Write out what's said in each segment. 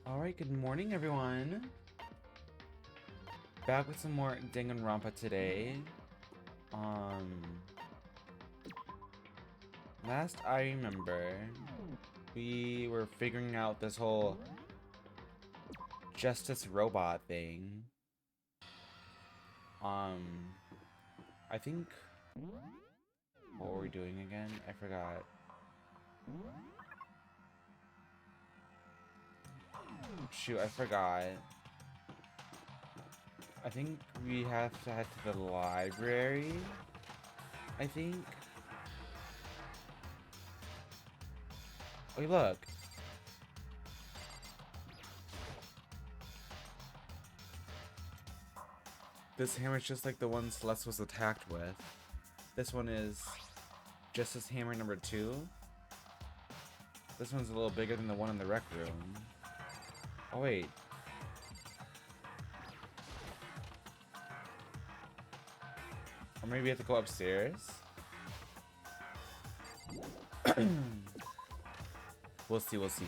Alright, good morning everyone. Back with some more Danganronpa today. Last I remember, we were figuring out this whole justice robot thing. I think, what were we doing again? I forgot. Shoot, I forgot. I think we have to head to the library. I think. Wait, look. This hammer is just like the one Celeste was attacked with. This one is Justice Hammer number 2. This one's a little bigger than the one in the rec room. Oh wait. Or maybe we have to go upstairs? We'll see, we'll see.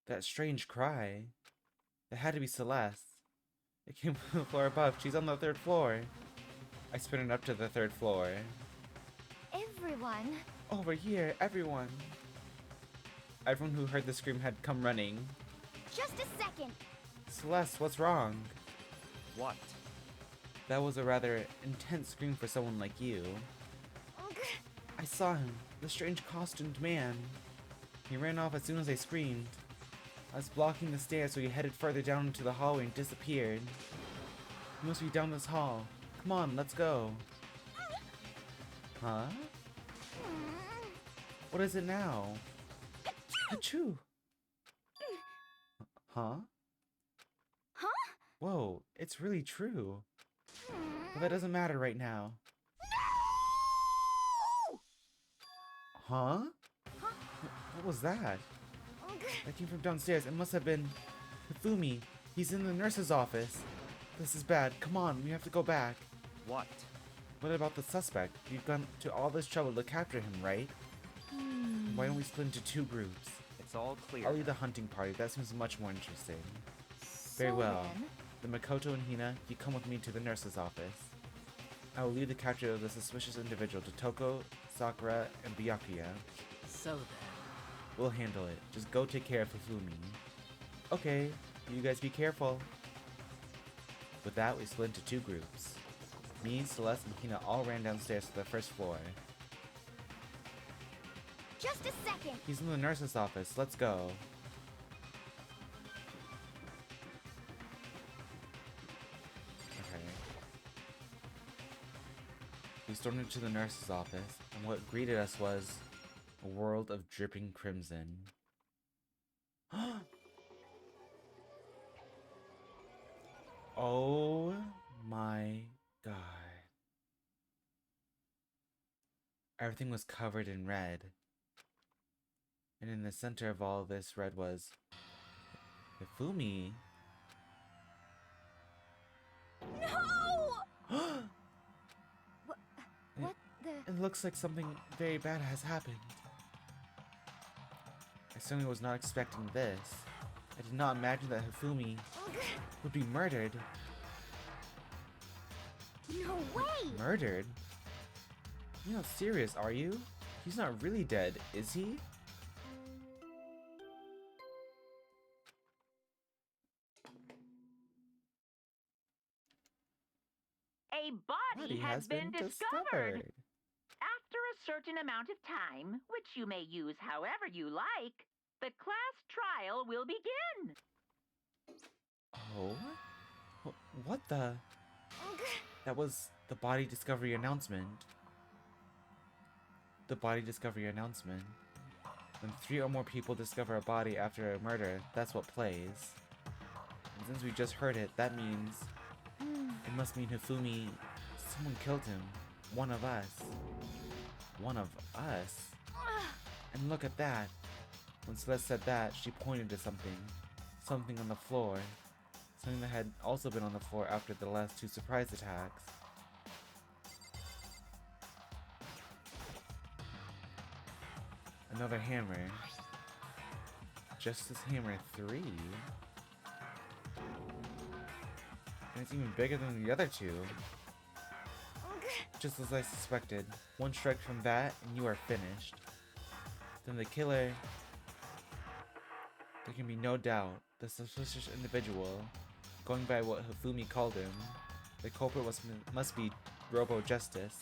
That strange cry. It had to be Celeste. It came from the floor above. She's on the 3rd floor. I spin it up to the 3rd floor. Everyone. Over here, everyone. Everyone who heard the scream had come running. Just a second. Celeste, what's wrong? What? That was a rather intense scream for someone like you. I saw him, the strange costumed man. He ran off as soon as I screamed. I was blocking the stairs, so he headed further down into the hallway and disappeared. He must be down this hall. Come on, let's go. Huh? What is it now? Achoo! Huh? Huh? Whoa, it's really true. But that doesn't matter right now. Huh? What was that? That came from downstairs. It must have been Hifumi. He's in the nurse's office. This is bad. Come on, we have to go back. What? What about the suspect? You've gone to all this trouble to capture him, right? Why don't we split into 2 groups? It's all clear. I'll lead the hunting party. That seems much more interesting. Very well. The Makoto and Hina, you come with me to the nurse's office. I will lead the capture of the suspicious individual to Toko, Sakura, and Byakuya. So then. We'll handle it. Just go take care of Hifumi. Okay, you guys be careful. With that, we split into 2 groups. Me, Celeste, and Hina all ran downstairs to the 1st floor. Just a second. He's in the nurse's office. Let's go. Okay. We stormed into the nurse's office, and what greeted us was a world of dripping crimson. Oh my god. Everything was covered in red. And in the center of all this red was Hifumi. No! What the? It looks like something very bad has happened. I certainly was not expecting this. I did not imagine that Hifumi would be murdered. No way! Murdered? You're not serious, are you? He's not really dead, is he? A body has been discovered. After a certain amount of time, which you may use however you like, the class trial will begin. Oh? What the? That was the body discovery announcement. The body discovery announcement. When 3 or more people discover a body after a murder, that's what plays. And since we just heard it, that means it must mean Hifumi, someone killed him. One of us. One of us? And look at that. When Celeste said that, she pointed to something. Something on the floor. Something that had also been on the floor after the last 2 surprise attacks. Another hammer. Justice Hammer 3. And it's even bigger than the other two. Just as I suspected. One strike from that and you are finished. Then the killer... There can be no doubt. The suspicious individual, going by what Hifumi called him, the culprit must be Robo Justice.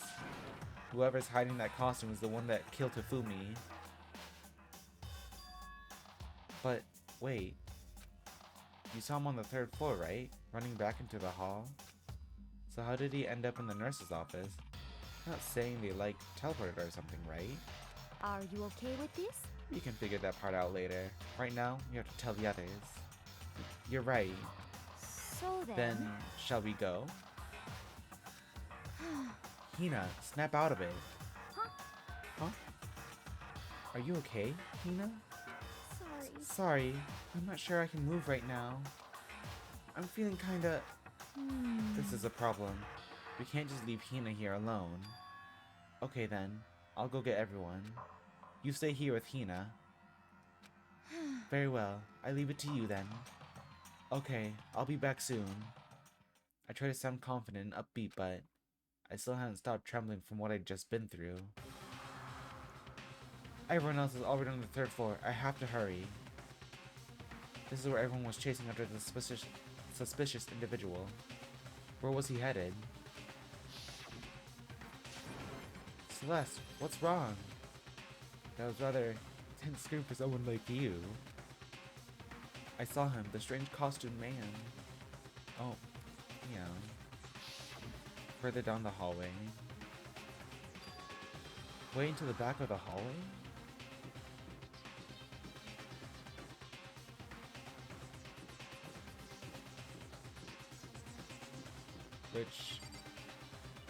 Whoever's hiding that costume is the one that killed Hifumi. But, wait. You saw him on the 3rd floor, right? Running back into the hall? So how did he end up in the nurse's office? I'm not saying they, like, teleported or something, right? Are you okay with this? We can figure that part out later. Right now, you have to tell the others. You're right. So Then, shall we go? Hina, snap out of it. Huh? Huh? Are you okay, Hina? Sorry. Sorry, I'm not sure I can move right now. I'm feeling kinda... This is a problem. We can't just leave Hina here alone. Okay then, I'll go get everyone. You stay here with Hina. Very well, I leave it to you then. Okay, I'll be back soon. I try to sound confident and upbeat, but I still haven't stopped trembling from what I'd just been through. Everyone else is already on the 3rd floor. I have to hurry. This is where everyone was chasing after the suspicious individual. Where was he headed? Celeste, what's wrong? That was rather tense scream for someone like you. I saw him, the strange costumed man. Oh, yeah. Further down the hallway. Way into the back of the hallway? Which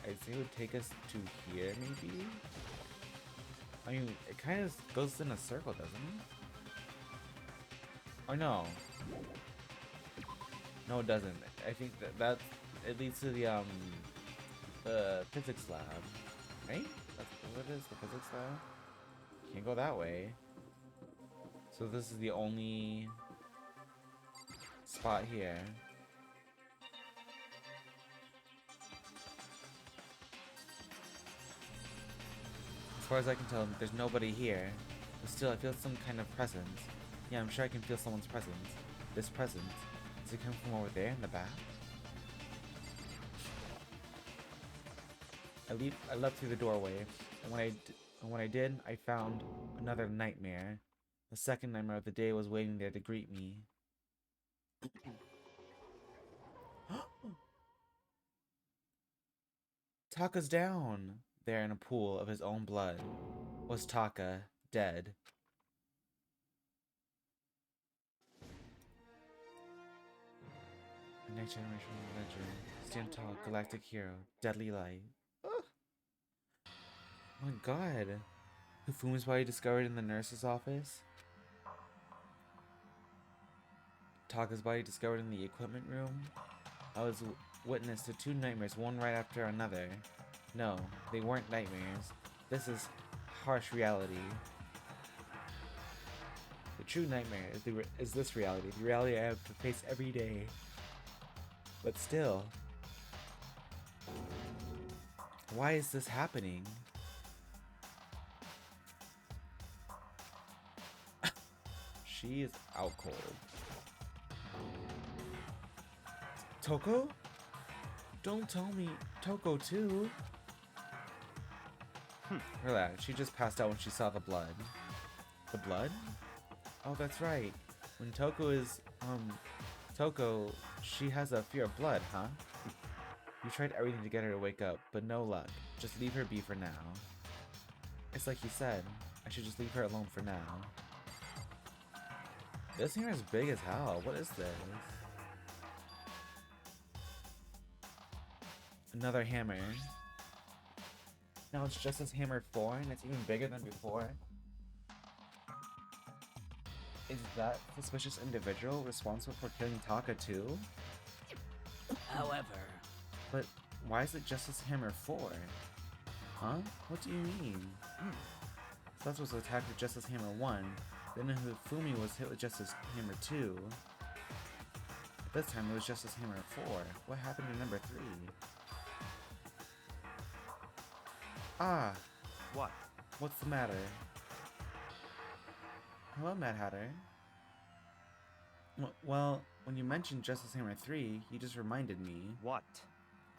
I'd say would take us to here, maybe? I mean, it kind of goes in a circle, doesn't it? Or no? No, it doesn't. I think that it leads to the physics lab, right? That's what it is, the physics lab? Can't go that way. So this is the only spot here. As far as I can tell, there's nobody here. But still, I feel some kind of presence. Yeah, I'm sure I can feel someone's presence. This presence. Does it come from over there in the back? I leapt through the doorway, and when I did, I found another nightmare. The second nightmare of the day was waiting there to greet me. Taka's down! There in a pool of his own blood. Was Taka dead? A next generation adventure. Stand tall, galactic hero, deadly light. Oh my god. Hifumi's body discovered in the nurse's office? Taka's body discovered in the equipment room? I was witness to 2 nightmares, one right after another. No, they weren't nightmares. This is harsh reality. The true nightmare is this reality, the reality I have to face every day. But still, why is this happening? She is out cold. Toko? Don't tell me Toko too. Relax, she just passed out when she saw the blood. The blood? Oh, that's right. When Toko is, Toko, she has a fear of blood, huh? You tried everything to get her to wake up, but no luck. Just leave her be for now. It's like you said, I should just leave her alone for now. This hammer is big as hell. What is this? Another hammer. Now it's just as hammer 4 and it's even bigger than before. Is that suspicious individual responsible for killing Taka too? However, But why is it Justice Hammer 4? Huh? What do you mean? Sledge was attacked with Justice Hammer 1. Then Hifumi was hit with Justice Hammer 2. This time it was Justice Hammer 4. What happened to number 3? Ah! What? What's the matter? Hello, Mad Hatter. Well, when you mentioned Justice Hammer 3, you just reminded me. What?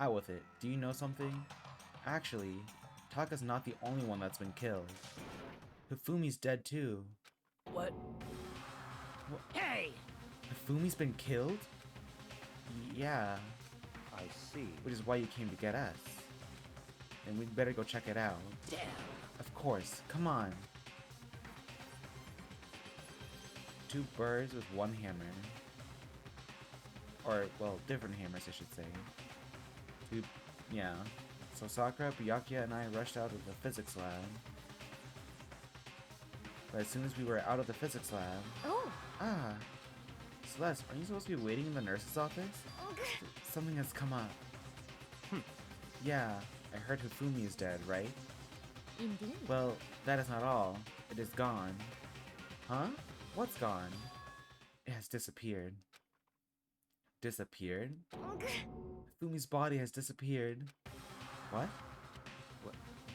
Out with it. Do you know something? Actually, Taka's not the only one that's been killed. Hifumi's dead too. What? Hey! Hifumi's been killed? Yeah. I see. Which is why you came to get us. And we'd better go check it out. Damn. Of course. Come on. 2 birds with 1 hammer. Or, well, different hammers, I should say. Yeah. So Sakura, Byakuya, and I rushed out of the physics lab. But as soon as we were out of the physics lab... Oh. Ah. Celeste, aren't you supposed to be waiting in the nurse's office? Something has come up. Yeah, I heard Hifumi is dead, right? Indeed. Well, that is not all. It is gone. Huh? What's gone? It has disappeared. Disappeared? Hifumi's body has disappeared. What?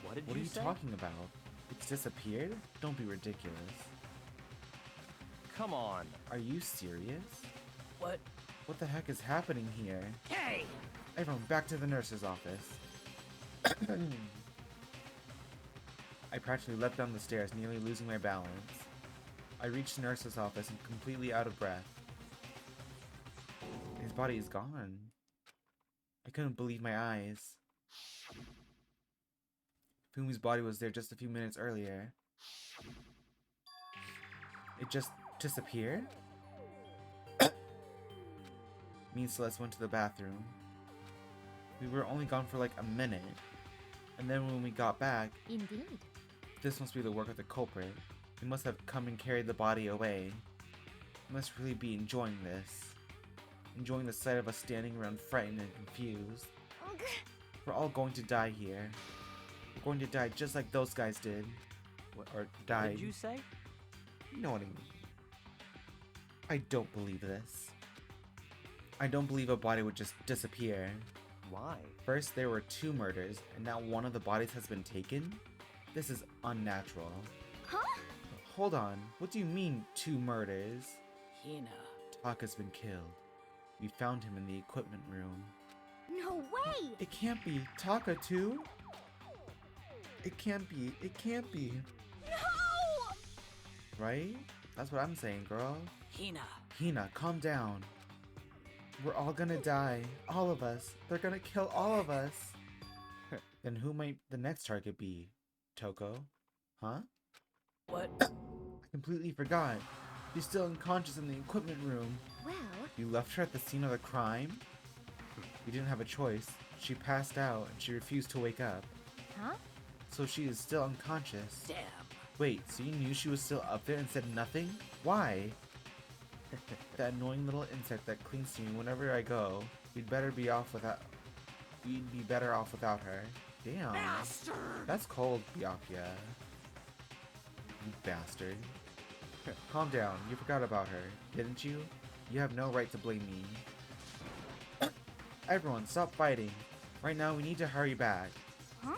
What did What are you you say? talking about? It's disappeared? Don't be ridiculous. Come on. Are you serious? What? What the heck is happening here? Hey! Everyone, back to the nurse's office. I practically leapt down the stairs, nearly losing my balance. I reached the nurse's office and completely out of breath. His body is gone. I couldn't believe my eyes. Fumi's body was there just a few minutes earlier. It just disappeared? Me and Celeste went to the bathroom. We were only gone for like a minute. And then when we got back, Indeed. this must be the work of the culprit. He must have come and carried the body away. He must really be enjoying this. Enjoying the sight of us standing around frightened and confused. We're all going to die here. We're going to die just like those guys did. Or What died. did you say? You know what I mean. I don't believe this. I don't believe a body would just disappear. Why? First, there were 2 murders, and now one of the bodies has been taken? This is unnatural. Huh? Hold on, what do you mean 2 murders? Hina. Taka's been killed. We found him in the equipment room. No way! It can't be Taka too? It can't be. It can't be. No! Right? That's what I'm saying, girl. Hina. Hina, calm down. We're all gonna die. All of us. They're gonna kill all of us. Then who might the next target be? Toko? Huh? What? I completely forgot. She's still unconscious in the equipment room. Well, You left her at the scene of the crime? We didn't have a choice. She passed out and she refused to wake up. huh? So she is still unconscious. Damn. Wait, so you knew she was still up there and said nothing? Why? That annoying little insect that clings to me whenever I go. We'd better be off without. We'd be better off without her. Damn. Bastard! That's cold, Byakuya. You bastard. Calm down. You forgot about her, didn't you? You have no right to blame me. Everyone, stop fighting. Right now, we need to hurry back. Huh?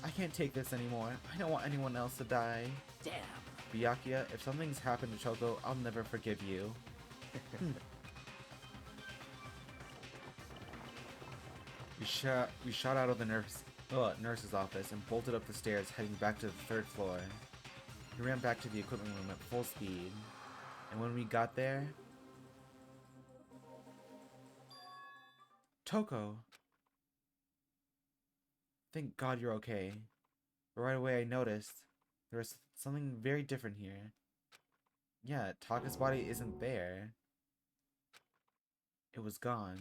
I can't take this anymore. I don't want anyone else to die. Damn. Byakuya, if something's happened to Toko, I'll never forgive you. We shot out of the nurse's office and bolted up the stairs, heading back to the 3rd floor. We ran back to the equipment room at full speed. And when we got there... Toko! Thank God you're okay. But right away I noticed there was something very different here. Yeah, Taka's body isn't there. It was gone.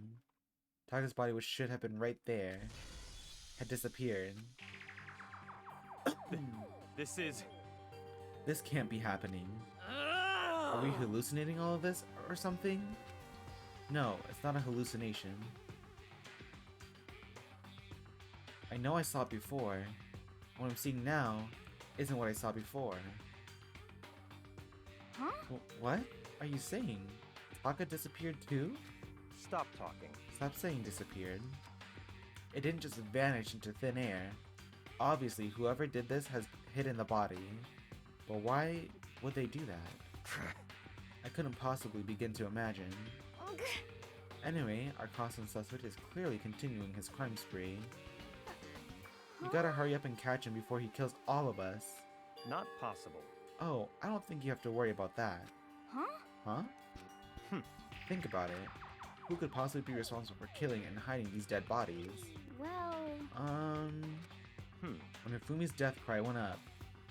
Taka's body, which should have been right there, had disappeared. This can't be happening. Are we hallucinating all of this or something? No, it's not a hallucination. I know I saw it before. What I'm seeing now, isn't what I saw before. Huh? What are you saying? Taka disappeared too? Stop talking. Stop saying disappeared. It didn't just vanish into thin air. Obviously, whoever did this has hidden the body. But why would they do that? I couldn't possibly begin to imagine. Ugh. Anyway, our constant suspect is clearly continuing his crime spree. You gotta hurry up and catch him before he kills all of us. Not possible. Oh, I don't think you have to worry about that. Huh? Huh? Think about it. Who could possibly be responsible for killing and hiding these dead bodies? Well... When Hifumi's death cry went up,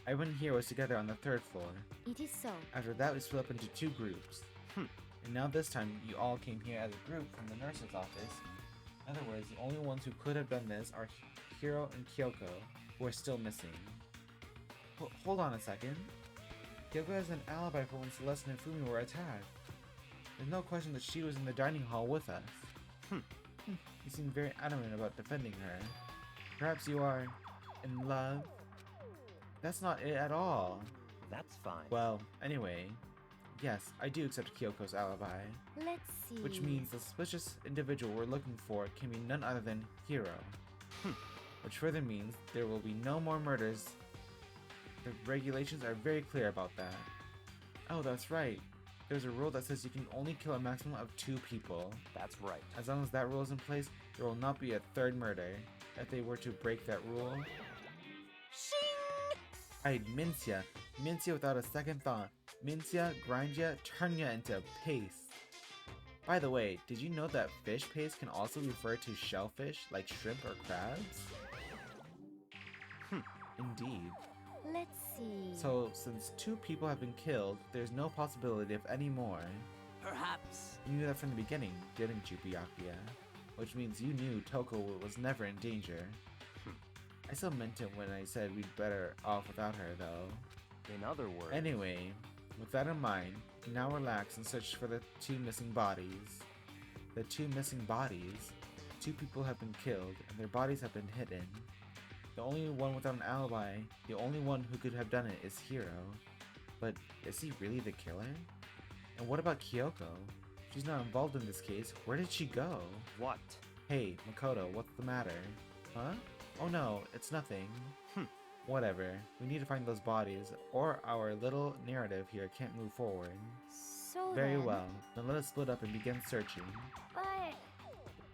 everyone here was together on the 3rd floor. It is so. After that, we split up into 2 groups. And now this time, you all came here as a group from the nurse's office. In other words, the only ones who could have done this are Hiro and Kyoko, who are still missing. Hold on a second. Kyoko has an alibi for when Celeste and Hifumi were attacked. There's no question that she was in the dining hall with us. You seem very adamant about defending her. Perhaps you are in love? That's not it at all. That's fine. Well, anyway, yes, I do accept Kyoko's alibi. Let's see. Which means the suspicious individual we're looking for can be none other than Hiro. Which further means there will be no more murders. The regulations are very clear about that. Oh, that's right. There's a rule that says you can only kill a maximum of 2 people. That's right. As long as that rule is in place, there will not be a 3rd murder. If they were to break that rule... Shing! I'd mince ya. Mince ya without a second thought. Mince ya, grind ya, turn ya into paste. By the way, did you know that fish paste can also refer to shellfish, like shrimp or crabs? Indeed. Let's see. So, since 2 people have been killed, there's no possibility of any more. Perhaps. You knew that from the beginning, didn't you, Byakuya? Which means you knew Toko was never in danger. I still meant it when I said we'd better off without her, though. In other words... Anyway, with that in mind, now relax and search for the 2 missing bodies. The 2 missing bodies? 2 people have been killed, and their bodies have been hidden. The only one without an alibi, the only one who could have done it is Hiro. But is he really the killer? And what about Kyoko? She's not involved in this case. Where did she go? What? Hey, Makoto, what's the matter? Huh? Oh no, it's nothing. Whatever. We need to find those bodies, or our little narrative here can't move forward. So Very then, well. Then let us split up and begin searching.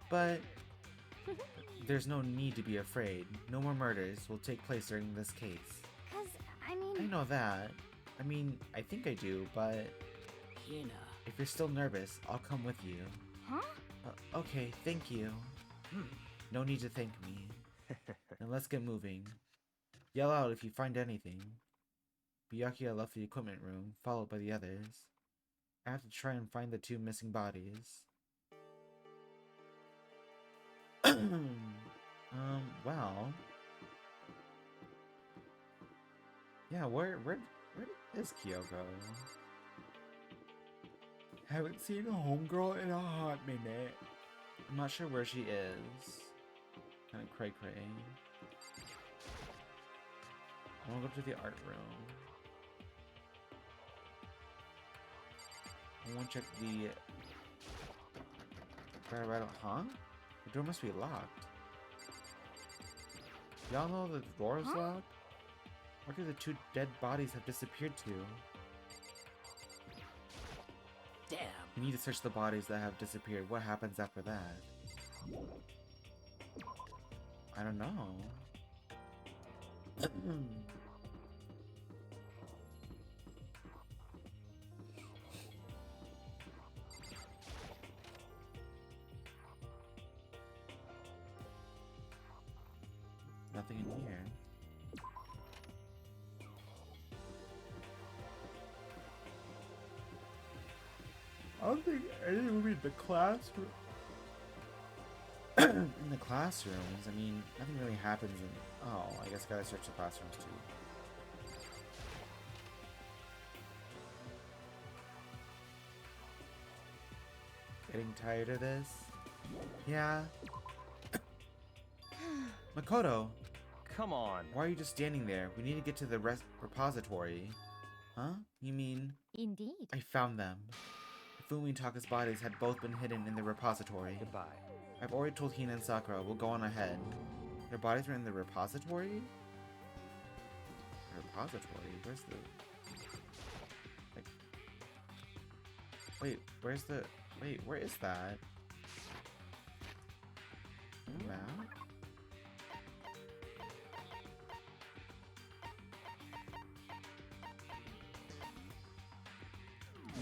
But... There's no need to be afraid. No more murders will take place during this case. Cause, I mean... I know that. I mean, I think I do, but... Hina. If you're still nervous, I'll come with you. Huh? Okay, thank you. No need to thank me. Now let's get moving. Yell out if you find anything. Byakuya left the equipment room, followed by the others. I have to try and find the 2 missing bodies. Well... Yeah, where is Kyoko? Haven't seen a homegirl in a hot minute. I'm not sure where she is. Kinda cray-cray. I wanna go to the art room. I wanna check the... Huh? The door must be locked. Y'all know the door is locked? Where could the 2 dead bodies have disappeared to? Damn. We need to search the bodies that have disappeared. What happens after that? I don't know. Nothing in here. I don't think anything would be in the classroom. In the classrooms, I mean, nothing really happens in... Oh, I guess I gotta search the classrooms too. Getting tired of this? Yeah. Makoto! come on. Why are you just standing there? We need to get to the repository. Huh? You mean... Indeed. I found them. Fumi and Taka's bodies had both been hidden in the repository. Goodbye. I've already told Hina and Sakura we'll go on ahead. Their bodies were in the repository? Repository? Where's the... Like... Wait, where's the... Wait, where is that? Map?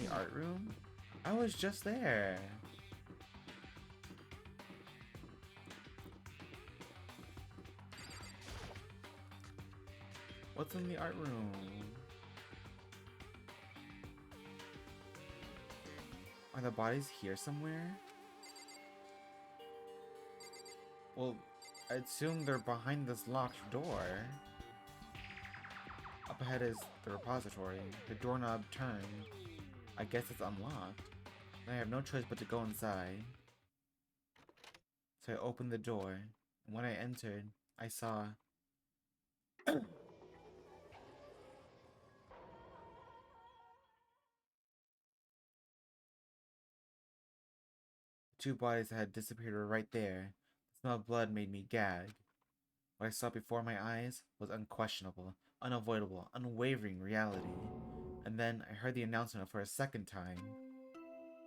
The art room? I was just there. What's in the art room? Are the bodies here somewhere? Well, I assume they're behind this locked door. Up ahead is the repository. The doorknob turned. I guess it's unlocked. I have no choice but to go inside. So I opened the door, and when I entered, I saw... Two bodies that had disappeared were right there. The smell of blood made me gag. What I saw before my eyes was unquestionable, unavoidable, unwavering reality. And then I heard the announcement for a second time.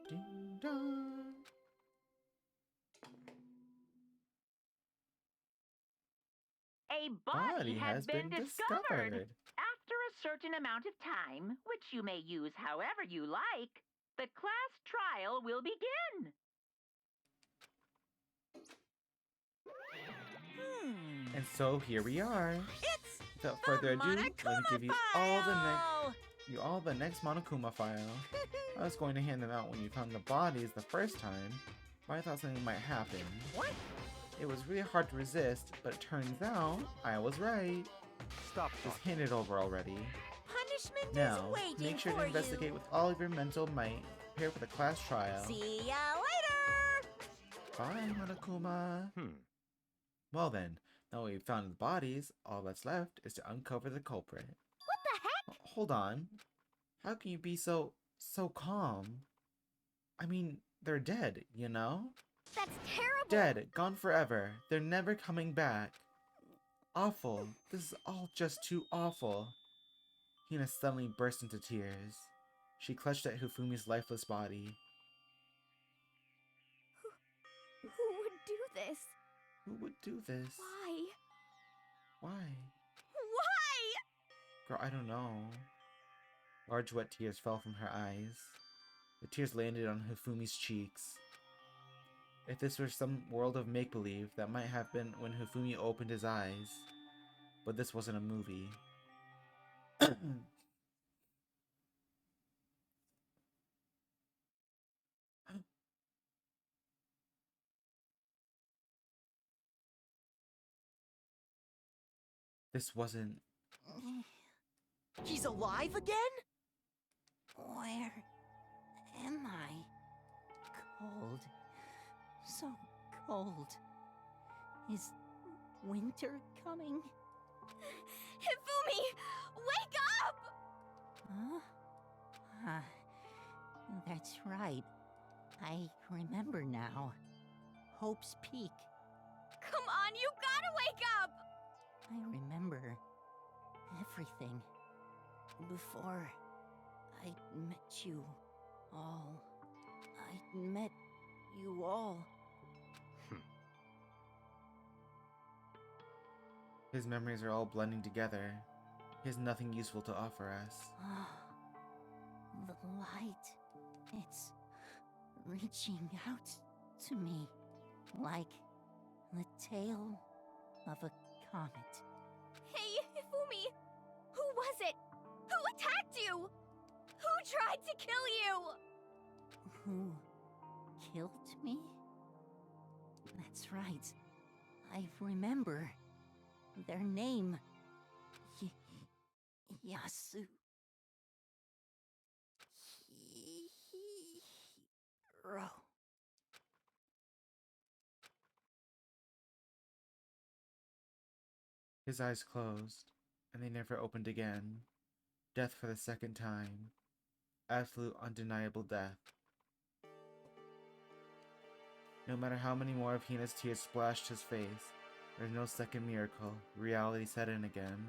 Ding dong. A body has been discovered. After a certain amount of time, which you may use however you like, the class trial will begin. And so here we are. It's Without further ado, let me give you all the next Monokuma file. I was going to hand them out when you found the bodies the first time, but I thought something might happen. What? It was really hard to resist, but it turns out I was right. Stop Just talking. hand it over already. Punishment Now, is waiting make sure for to investigate you. with all of your mental might. Prepare for the class trial. See ya later. Bye, Monokuma. Hmm. Well then, now we've found the bodies, all that's left is to uncover the culprit. What the heck? Hold on. How can you be so calm? I mean, they're dead, you know? That's terrible. Dead, gone forever. They're never coming back. Awful. This is all just too awful. Hina suddenly burst into tears. She clutched at Hifumi's lifeless body. Who would do this? Who would do this? Why? Why? Why? Girl, I don't know. Large wet tears fell from her eyes. The tears landed on Hifumi's cheeks. If this were some world of make-believe, that might have been when Hifumi opened his eyes. But this wasn't a movie. This wasn't... He's alive again? Where am I? Cold. So cold. Is winter coming? Hifumi! Wake up! Huh? That's right. I remember now. Hope's Peak. Come on, you gotta wake up! I remember everything. Before I met you all. I met you all. His memories are all blending together. He has nothing useful to offer us. The light. It's reaching out to me like the tail of a comet. Hey, Hifumi! Who was it? Who attacked you? Who tried to kill you? Who killed me? That's right. I remember their name. Yasu. Hiro. His eyes closed, and they never opened again. Death for the second time. Absolute undeniable death. No matter how many more of Hina's tears splashed his face, there's no second miracle. Reality set in again.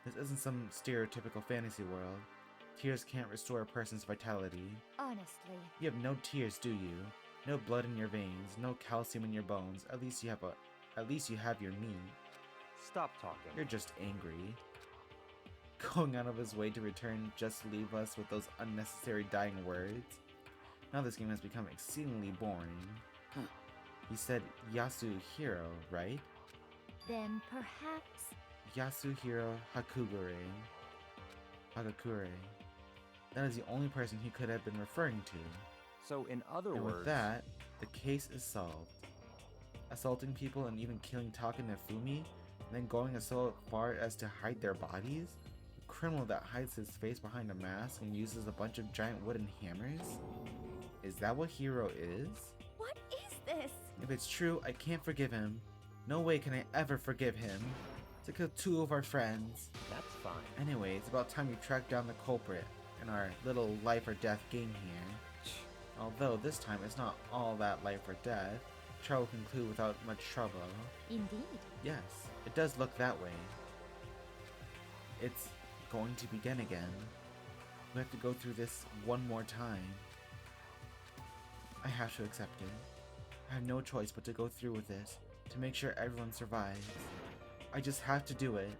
This isn't some stereotypical fantasy world. Tears can't restore a person's vitality. Honestly. You have no tears, do you? No blood in your veins, no calcium in your bones. At least you have your meat. Stop talking. You're just angry. Going out of his way to return just to leave us with those unnecessary dying words. Now this game has become exceedingly boring. He said Yasuhiro, right? Then perhaps... Yasuhiro Hagakure. That is the only person he could have been referring to. So, in other And words... with that, the case is solved. Assaulting people and even killing Taka and Nefumi, and then going so far as to hide their bodies? A criminal that hides his face behind a mask and uses a bunch of giant wooden hammers? Is that what Hiro is? What is this? If it's true, I can't forgive him. No way can I ever forgive him. To kill two of our friends. That's fine. Anyway, it's about time we track down the culprit in our little life or death game here. Although this time it's not all that life or death. Trial will conclude without much trouble. Indeed. Yes, it does look that way. It's going to begin again. We have to go through this one more time. I have to accept it. I have no choice but to go through with this, to make sure everyone survives. I just have to do it.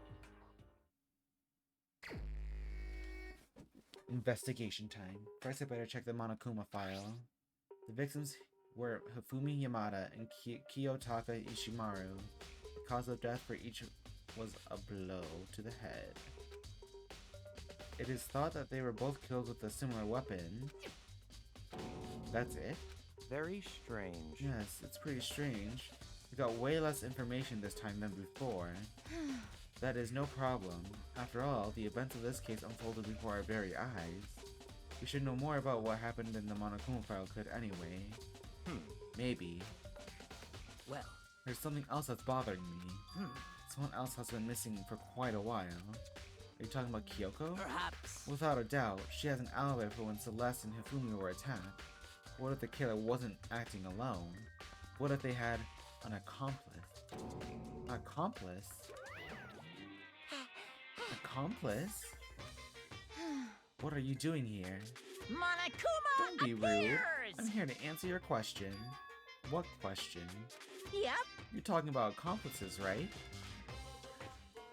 Investigation time. First I better check the Monokuma file. The victims were Hifumi Yamada and Kiyotaka Ishimaru. The cause of death for each was a blow to the head. It is thought that they were both killed with a similar weapon. That's it? Very strange. Yes, it's pretty strange. We got way less information this time than before. That is no problem. After all, the events of this case unfolded before our very eyes. We should know more about what happened in the Monokuma file could anyway. Maybe. Well, There's something else that's bothering me. Someone else has been missing for quite a while. Are you talking about Kyoko? perhaps. Without a doubt, she has an alibi for when Celeste and Hifumi were attacked. What if the killer wasn't acting alone? What if they had an accomplice? Accomplice? Accomplice? What are you doing here? Monokuma Don't be rude. appears! I'm here to answer your question. What question? Yep. You're talking about accomplices, right?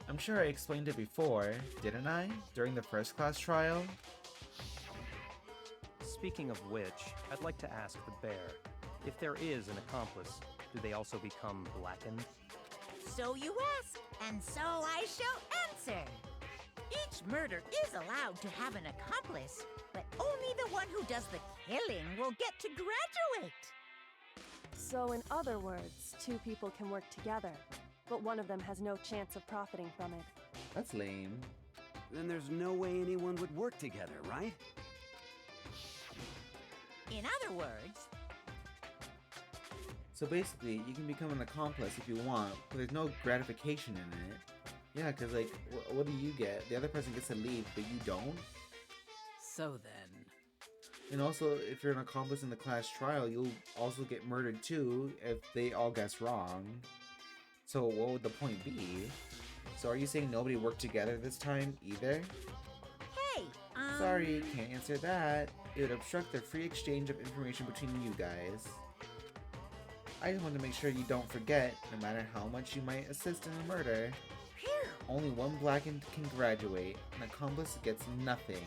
I'm sure I explained it before, didn't I? During the first class trial? Speaking of which, I'd like to ask the bear, if there is an accomplice, do they also become blackened? So you ask, and so I shall answer. Each murder is allowed to have an accomplice, but only the one who does the killing will get to graduate. So in other words, two people can work together, but one of them has no chance of profiting from it. That's lame. Then there's no way anyone would work together, right? In other words, So basically, you can become an accomplice if you want, but there's no gratification in it. Yeah, because, like, what do you get? The other person gets to leave, but you don't? so then, And also, if you're an accomplice in the class trial, you'll also get murdered too if they all guess wrong. So what would the point be? So are you saying nobody worked together this time either? hey, Sorry, can't answer that. It would obstruct the free exchange of information between you guys. I just want to make sure you don't forget, no matter how much you might assist in a murder, Phew. only one blackened can graduate. An accomplice gets nothing.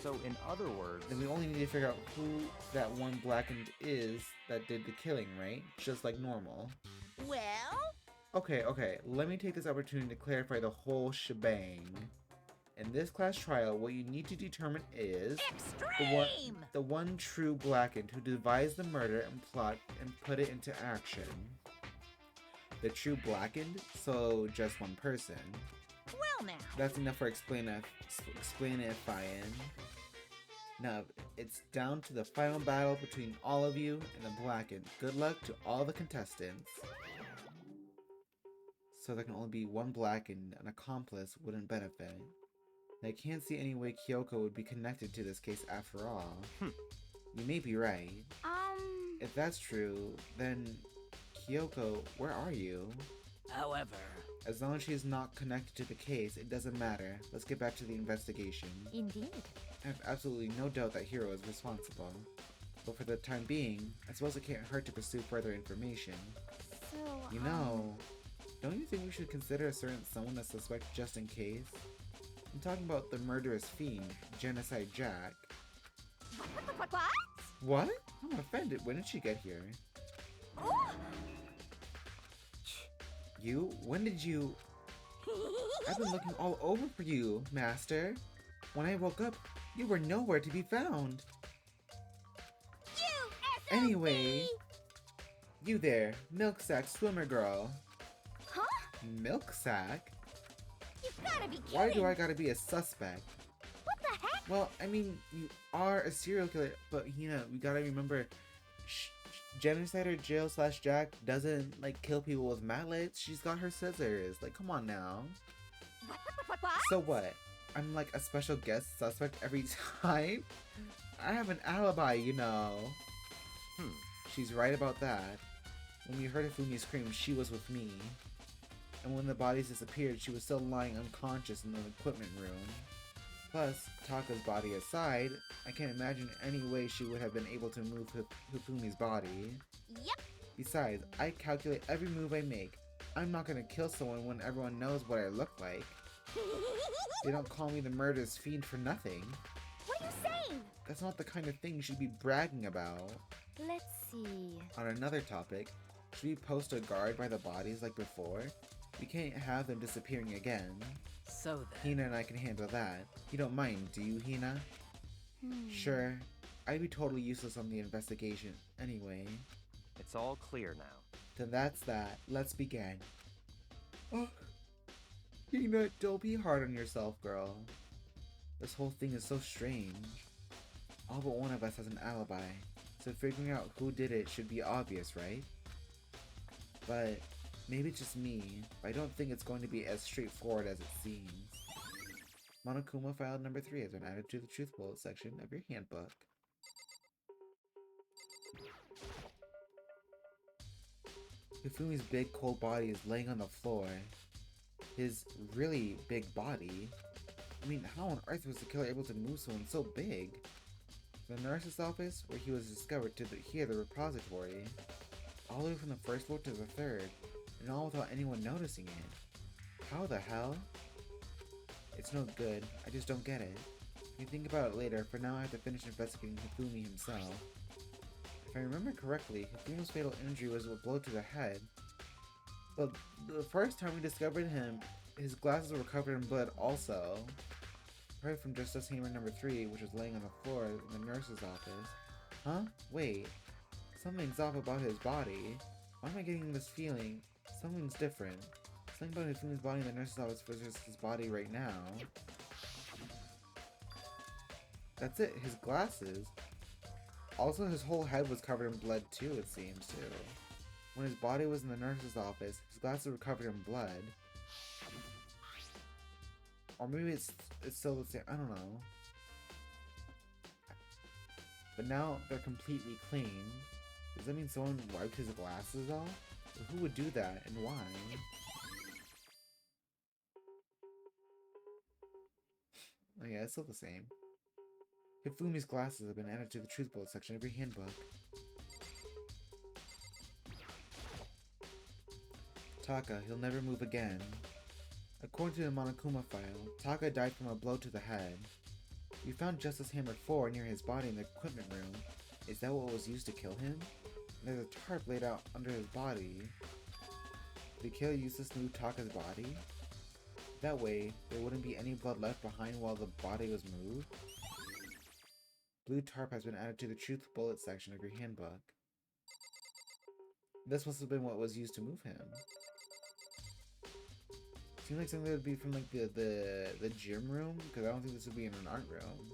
So, in other words, Then we only need to figure out who that one blackened is that did the killing, right? Just like normal. Well, Okay, let me take this opportunity to clarify the whole shebang. In this class trial, what you need to determine is extreme! the one true blackened who devised the murder and plot and put it into action. The true blackened, so just one person. Well now, That's enough for explainifying. Now, it's down to the final battle between all of you and the blackened. Good luck to all the contestants. so there can only be one black and an accomplice wouldn't benefit. And I can't see any way Kyoko would be connected to this case after all. You may be right. If that's true, then Kyoko, where are you? However, As long as she is not connected to the case, it doesn't matter. Let's get back to the investigation. Indeed. I have absolutely no doubt that Hiro is responsible. But for the time being, I suppose it can't hurt to pursue further information. So, You know, don't you think we should consider a certain someone a suspect just in case? I'm talking about the murderous fiend, Genocide Jack. What? What? I'm offended. When did she get here? Oh! You? When did you? I've been looking all over for you, Master. When I woke up, you were nowhere to be found. You SOB! Anyway, you there, milk sack swimmer girl. Huh? Milk sack? You've gotta be kidding! Why do I gotta be a suspect? What the heck? Well, I mean, you are a serial killer, but we gotta remember, Genocider Jill/Jack doesn't like kill people with mallets. She's got her scissors. Like, come on now. What? So what? I'm like a special guest suspect every time? I have an alibi, you know. She's right about that. When we heard Hifumi scream, she was with me. And when the bodies disappeared, she was still lying unconscious in the equipment room. Plus, Taka's body aside, I can't imagine any way she would have been able to move Hifumi's body. Yep. Besides, I calculate every move I make. I'm not gonna kill someone when everyone knows what I look like. They don't call me the murderous fiend for nothing. What are you saying? That's not the kind of thing you should be bragging about. Let's see. On another topic, should we post a guard by the bodies like before? We can't have them disappearing again. so then. Hina and I can handle that. You don't mind, do you, Hina? Sure. I'd be totally useless on the investigation anyway. It's all clear now. Then that's that. Let's begin. Oh, Hina, don't be hard on yourself, girl. This whole thing is so strange. All but one of us has an alibi, so figuring out who did it should be obvious, right? But maybe it's just me, but I don't think it's going to be as straightforward as it seems. Monokuma file number 3 has been added to the truth bullet section of your handbook. Hifumi's big cold body is laying on the floor. His really big body? I mean, how on earth was the killer able to move someone so big? The nurse's office, where he was discovered, to the repository. All the way from the first floor to the third, and all without anyone noticing it. How the hell? It's no good, I just don't get it. You think about it later, for now I have to finish investigating Hifumi himself. If I remember correctly, Hifumi's fatal injury was a blow to the head. But the first time we discovered him, his glasses were covered in blood also. Probably from Justice Hammer number 3, which was laying on the floor in the nurse's office. Huh? Wait. Something's off about his body. Why am I getting this feeling? Something's different. Something about Hifumi's body in the nurse's office versus his body right now. That's it, his glasses. Also, his whole head was covered in blood too, it seems too. When his body was in the nurse's office, his glasses were covered in blood. Or maybe it's still the same, I don't know. But now they're completely clean. Does that mean someone wiped his glasses off? Or who would do that, and why? Oh yeah, it's still the same. Hifumi's glasses have been added to the truth bullet section of your handbook. Taka, he'll never move again. According to the Monokuma file, Taka died from a blow to the head. We found Justice Hammer 4 near his body in the equipment room. Is that what was used to kill him? There's a tarp laid out under his body. Did the killer use this to move Taka's body? That way, there wouldn't be any blood left behind while the body was moved. Blue tarp has been added to the truth bullet section of your handbook. This must have been what was used to move him. Seems like something that would be from like the gym room, because I don't think this would be in an art room.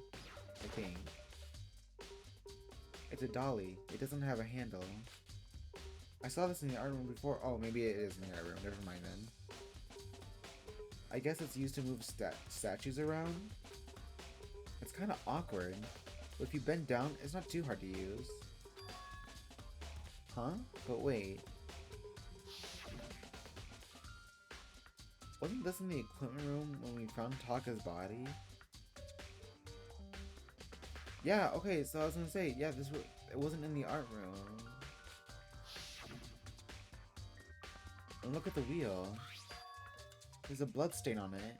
I think. It's a dolly. It doesn't have a handle. I saw this in the art room before. Oh, maybe it is in the art room. Never mind then. I guess it's used to move statues around. It's kind of awkward, but if you bend down, it's not too hard to use. Huh? But wait. Wasn't this in the equipment room when we found Taka's body? Yeah, okay, so I was gonna say, yeah, it wasn't in the art room. And look at the wheel. There's a blood stain on it.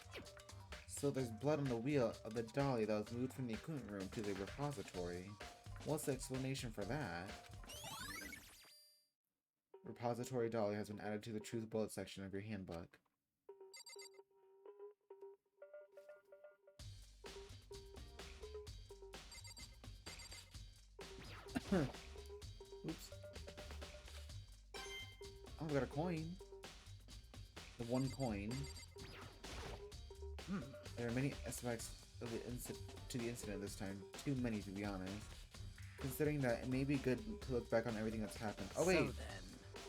So there's blood on the wheel of the dolly that was moved from the equipment room to the repository. What's the explanation for that? Repository dolly has been added to the truth bullet section of your handbook. Oops. Oh, we got a coin. The one coin. There are many aspects of the incident this time. Too many, to be honest. Considering that, it may be good to look back on everything that's happened. Oh wait! So then...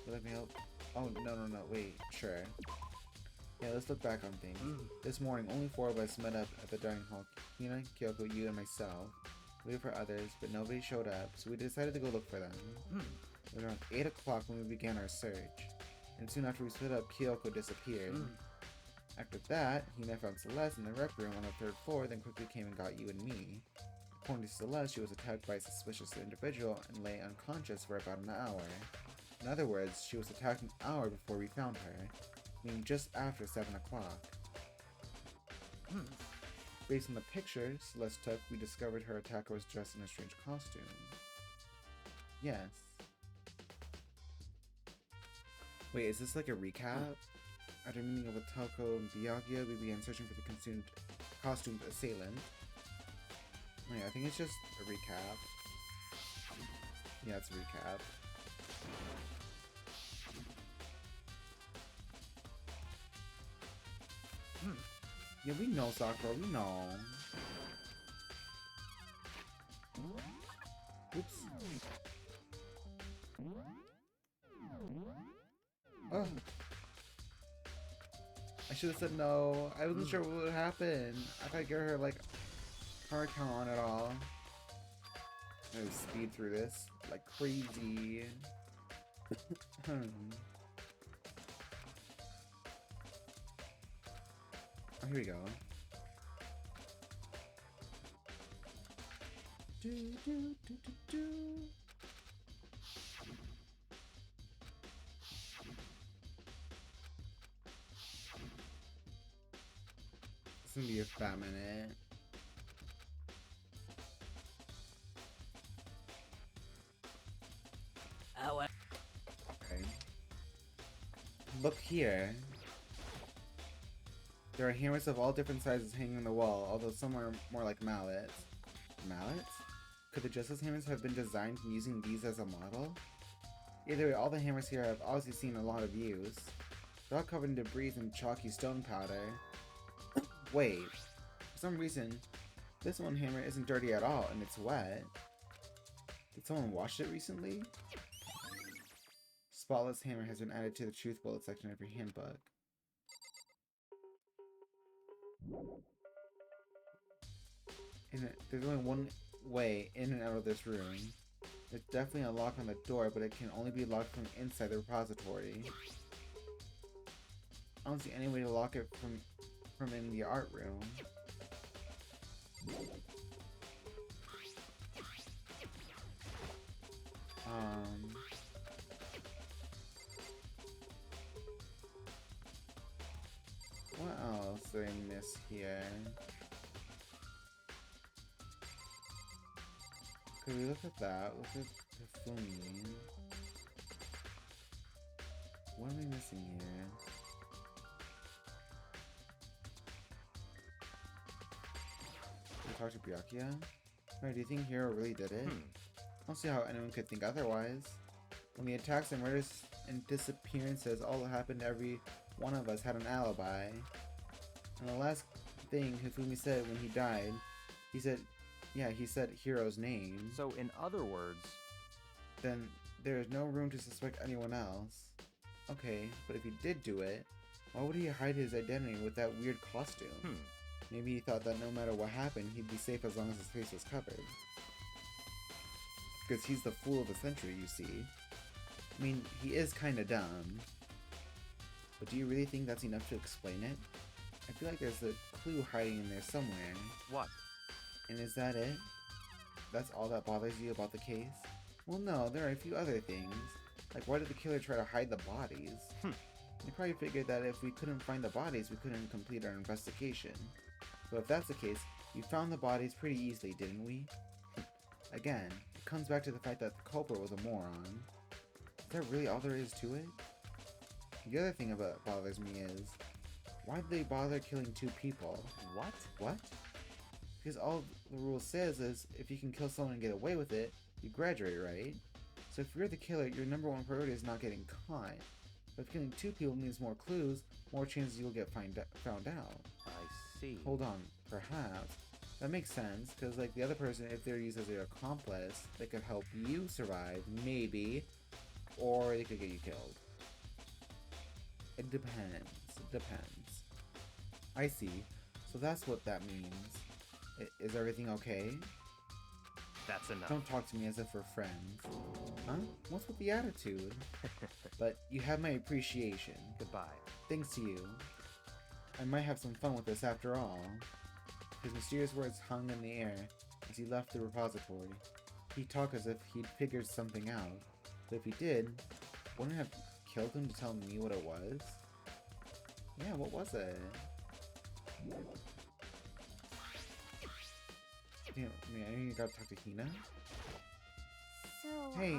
Let me help. Oh, no, wait. Sure. Yeah, let's look back on things. This morning, only 4 of us met up at the dining hall. Hina, Kyoko, you, and myself. We waited for others, but nobody showed up, so we decided to go look for them. It was around 8 o'clock when we began our search. And soon after we split up, Kyoko disappeared. After that, Hina found Celeste in the rec room on the 3rd floor, then quickly came and got you and me. According to Celeste, she was attacked by a suspicious individual and lay unconscious for about an hour. In other words, she was attacked an hour before we found her, meaning just after 7 o'clock. Based on the picture Celeste took, we discovered her attacker was dressed in a strange costume. Yes. Wait, is this like a recap? After meeting up with Toko and Byakuya, we began searching for the costumed assailant. Wait, I think it's just a recap. Yeah, it's a recap. Yeah, we know, Sakura, we know. Oops. Oh. I should have said no. I wasn't sure what would happen. I thought I'd get her, like, card count on it all. I'm gonna speed through this like crazy. Oh, here we go. It's gonna be a fat minute. Okay. Look here. There are hammers of all different sizes hanging on the wall, although some are more like mallets. Mallets? Could the Justice hammers have been designed using these as a model? Either way, all the hammers here have obviously seen a lot of use. They're all covered in debris and chalky stone powder. Wait, for some reason, this one hammer isn't dirty at all and it's wet. Did someone wash it recently? Spotless hammer has been added to the truth bullet section of your handbook. There's only one way in and out of this room. There's definitely a lock on the door, but it can only be locked from inside the repository. I don't see any way to lock it from in the art room. What else did I miss here? Could we look at that? Look at the filming. What am I missing here? Did I talk to Byakuya? Wait, do you think Hiro really did it? I don't see how anyone could think otherwise. When the attacks and murders and disappearances all happened, every one of us had an alibi. And the last thing Hifumi said when he died, he said Hiro's name. So, in other words... Then there is no room to suspect anyone else. Okay, but if he did do it, Why would he hide his identity with that weird costume? Maybe he thought that no matter what happened, he'd be safe as long as his face was covered. Because he's the fool of the century, you see. I mean, he is kinda dumb. But do you really think that's enough to explain it? I feel like there's a clue hiding in there somewhere. What? And is that it? That's all that bothers you about the case? Well, no, there are a few other things. Like, why did the killer try to hide the bodies? They probably figured that if we couldn't find the bodies, we couldn't complete our investigation. So if that's the case, we found the bodies pretty easily, didn't we? Again, it comes back to the fact that the culprit was a moron. Is that really all there is to it? The other thing that bothers me is, why did they bother killing 2 people? What? What? Because all the rule says is, if you can kill someone and get away with it, you graduate, right? So if you're the killer, your #1 priority is not getting caught. But killing 2 people means more clues, more chances you'll get found out. I see. Hold on, perhaps. That makes sense, because like the other person, if they're used as your accomplice, they could help you survive, maybe, or they could get you killed. It depends. It depends. I see. So that's what that means. Is everything okay? That's enough. Don't talk to me as if we're friends. Huh? What's with the attitude? But you have my appreciation. Goodbye. Thanks to you. I might have some fun with this after all. His mysterious words hung in the air as he left the repository. He talked as if he'd figured something out. But if he did, wouldn't it have killed him to tell me what it was? Yeah, what was it? Damn, I mean, I gotta talk to Hina. So, Hey,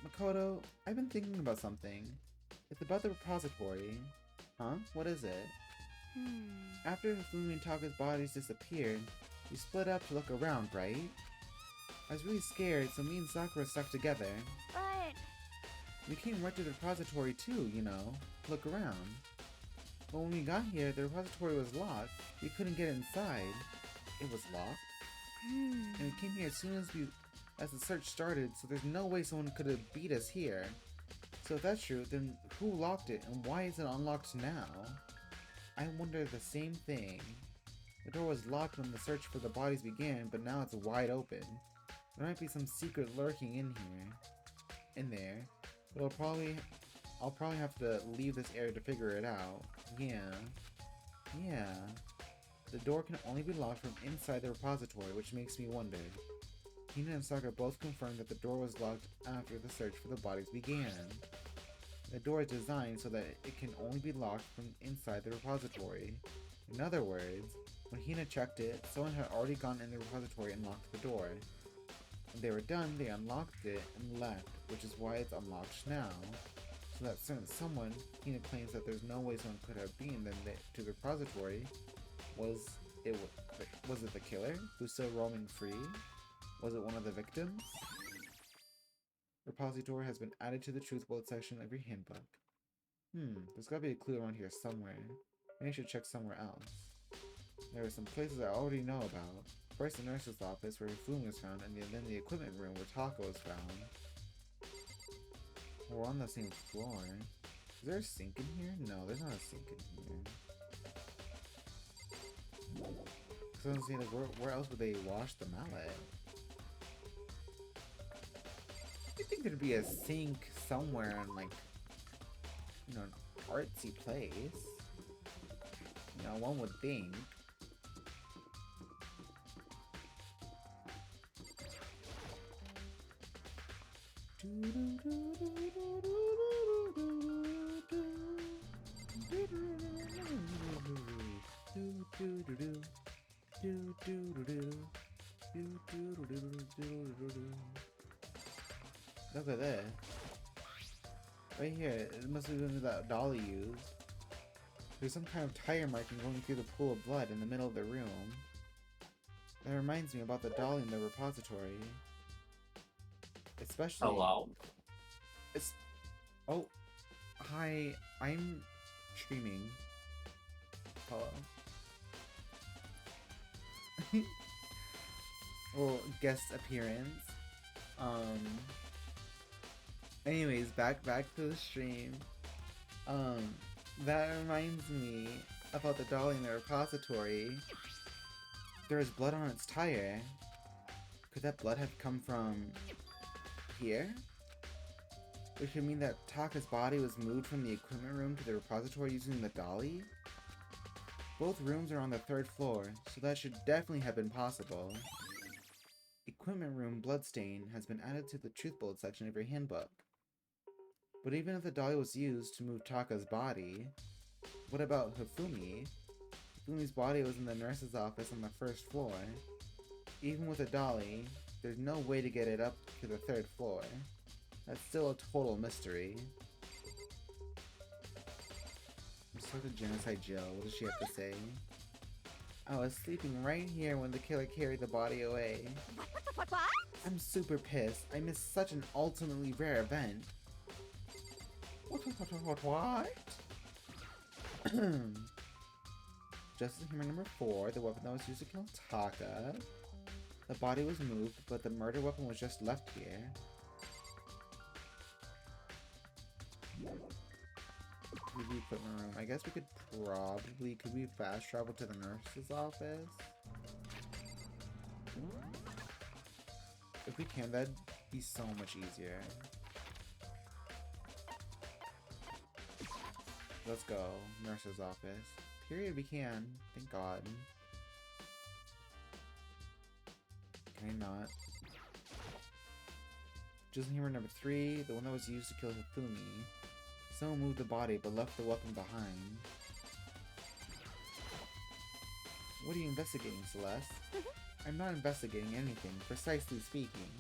Makoto, I've been thinking about something. It's about the repository. Huh? What is it? After Hifumi and Taka's bodies disappeared, we split up to look around, right? I was really scared, so me and Sakura stuck together. But... We came right to the repository too, you know, to look around. But when we got here, the repository was locked. We couldn't get inside. It was locked. And we came here as soon as the search started, so there's no way someone could have beat us here. So if that's true, then who locked it, and why is it unlocked now? I wonder the same thing. The door was locked when the search for the bodies began, but now it's wide open. There might be some secret lurking in there. But I'll probably have to leave this area to figure it out. Yeah. The door can only be locked from inside the repository, which makes me wonder. Hina and Sakura both confirmed that the door was locked after the search for the bodies began. The door is designed so that it can only be locked from inside the repository. In other words, when Hina checked it, someone had already gone in the repository and locked the door. When they were done, they unlocked it and left, which is why it's unlocked now. So that certain someone, Hina claims that there's no way someone could have been to the repository. Was it the killer who's still roaming free? Was it one of the victims? Repository has been added to the truth bullet section of your handbook. There's gotta be a clue around here somewhere. Maybe I should check somewhere else. There are some places I already know about. First, the nurse's office where Hifumi was found, and then the equipment room where Taka was found. We're on the same floor. Is there a sink in here? No, there's not a sink in here. Because I don't see, like, where else would they wash the mallet? You'd think there'd be a sink somewhere in, like, you know, an artsy place. You know, one would think. Look at this. Right here, it must have been that dolly used. There's some kind of tire marking going through the pool of blood in the middle of the room. That reminds me about the dolly in the repository. Especially... Hello? Oh. Hi, I'm streaming. Hello. Well, guest appearance. Anyways, back to the stream. That reminds me about the dolly in the repository. There is blood on its tire. Could that blood have come from here? Which could mean that Taka's body was moved from the equipment room to the repository using the dolly? Both rooms are on the 3rd floor, so that should definitely have been possible. Equipment room bloodstain has been added to the truth bullet section of your handbook. But even if the dolly was used to move Taka's body, what about Hifumi? Hifumi's body was in the nurse's office on the 1st floor. Even with a dolly, there's no way to get it up to the 3rd floor. That's still a total mystery. Sort of Genocide Jill, what does she have to say? I was sleeping right here when the killer carried the body away. What? I'm super pissed. I missed such an ultimately rare event. What? Justice Humor number 4, the weapon that was used to kill Taka. The body was moved, but the murder weapon was just left here. Review equipment room. I guess we could probably... Could we fast travel to the nurse's office? If we can, that'd be so much easier. Let's go. Nurse's office. Period, we can. Thank God. Can I not? Justin Humor number 3, the one that was used to kill Hifumi. Someone moved the body but left the weapon behind. What are you investigating, Celeste? I'm not investigating anything, precisely speaking.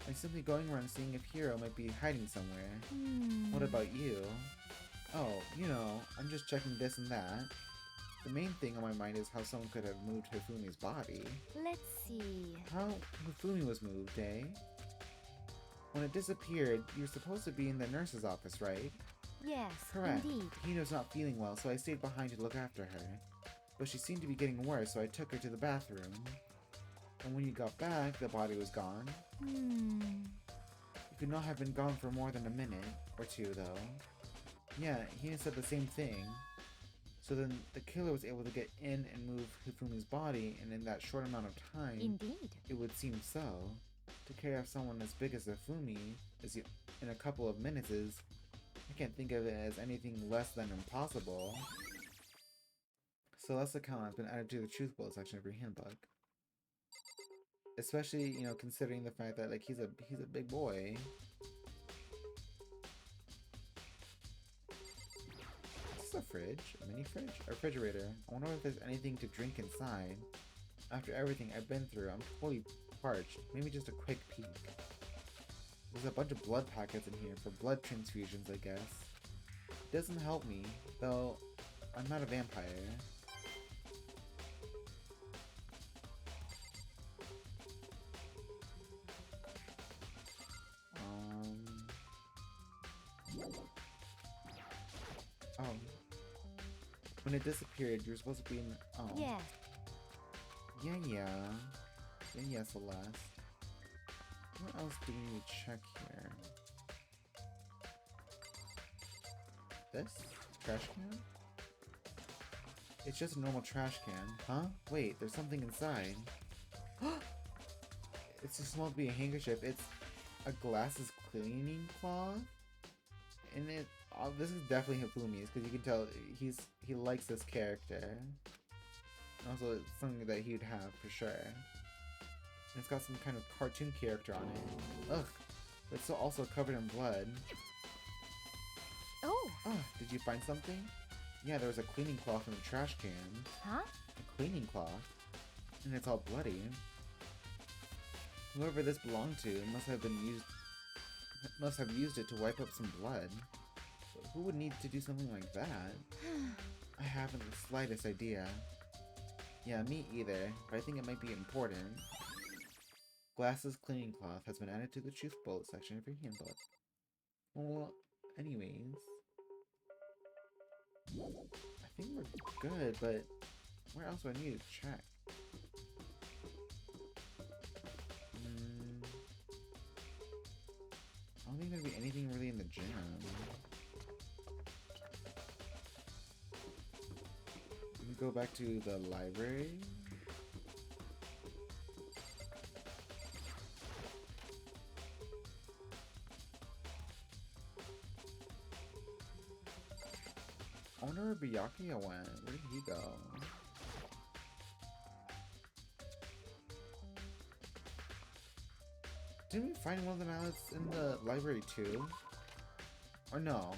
I'm simply going around seeing if Hiro might be hiding somewhere. What about you? Oh, you know, I'm just checking this and that. The main thing on my mind is how someone could have moved Hifumi's body. Let's see. How Hifumi was moved, eh? When it disappeared, you were supposed to be in the nurse's office, right? Yes, Correct. indeed. Hino's not feeling well, so I stayed behind to look after her. But she seemed to be getting worse, so I took her to the bathroom. And when you got back, the body was gone. It could not have been gone for more than a minute or two, though. Yeah, Hina said the same thing. So then the killer was able to get in and move Hifumi's body, and in that short amount of time, Indeed. it would seem so. To carry off someone as big as Hifumi in a couple of minutes is, I can't think of it as anything less than impossible. Celeste's account has been added to the truth bullet section of your handbook. Especially, you know, considering the fact that, like, he's a big boy. Is this a fridge? A mini fridge? A refrigerator? I wonder if there's anything to drink inside. After everything I've been through, I'm totally parched. Maybe just a quick peek. There's a bunch of blood packets in here for blood transfusions, I guess. It doesn't help me, though I'm not a vampire. Oh. When it disappeared, you were supposed to be in the... Oh. Yeah. Yeah, Celeste. What else do we need to check here? This? Trash can? It's just a normal trash can. Huh? Wait, there's something inside. It's just supposed to be a handkerchief. It's a glasses cleaning cloth? And it... this is definitely Hifumi's, because you can tell he likes this character. And also, it's something that he would have, for sure. And it's got some kind of cartoon character on it. Ugh. But it's also covered in blood. Oh. Oh, did you find something? Yeah, there was a cleaning cloth in the trash can. Huh? A cleaning cloth? And it's all bloody. Whoever this belonged to must have used it to wipe up some blood. But who would need to do something like that? I haven't the slightest idea. Yeah, me either, but I think it might be important. Glasses cleaning cloth has been added to the truth bullet section of your handbook. Well, anyways. I think we're good, but where else do I need to check? I don't think there'd be anything really in the gym. Go back to the library. I wonder where Byakuya went. Where did he go? Didn't we find one of the mallets in the library too? Or no?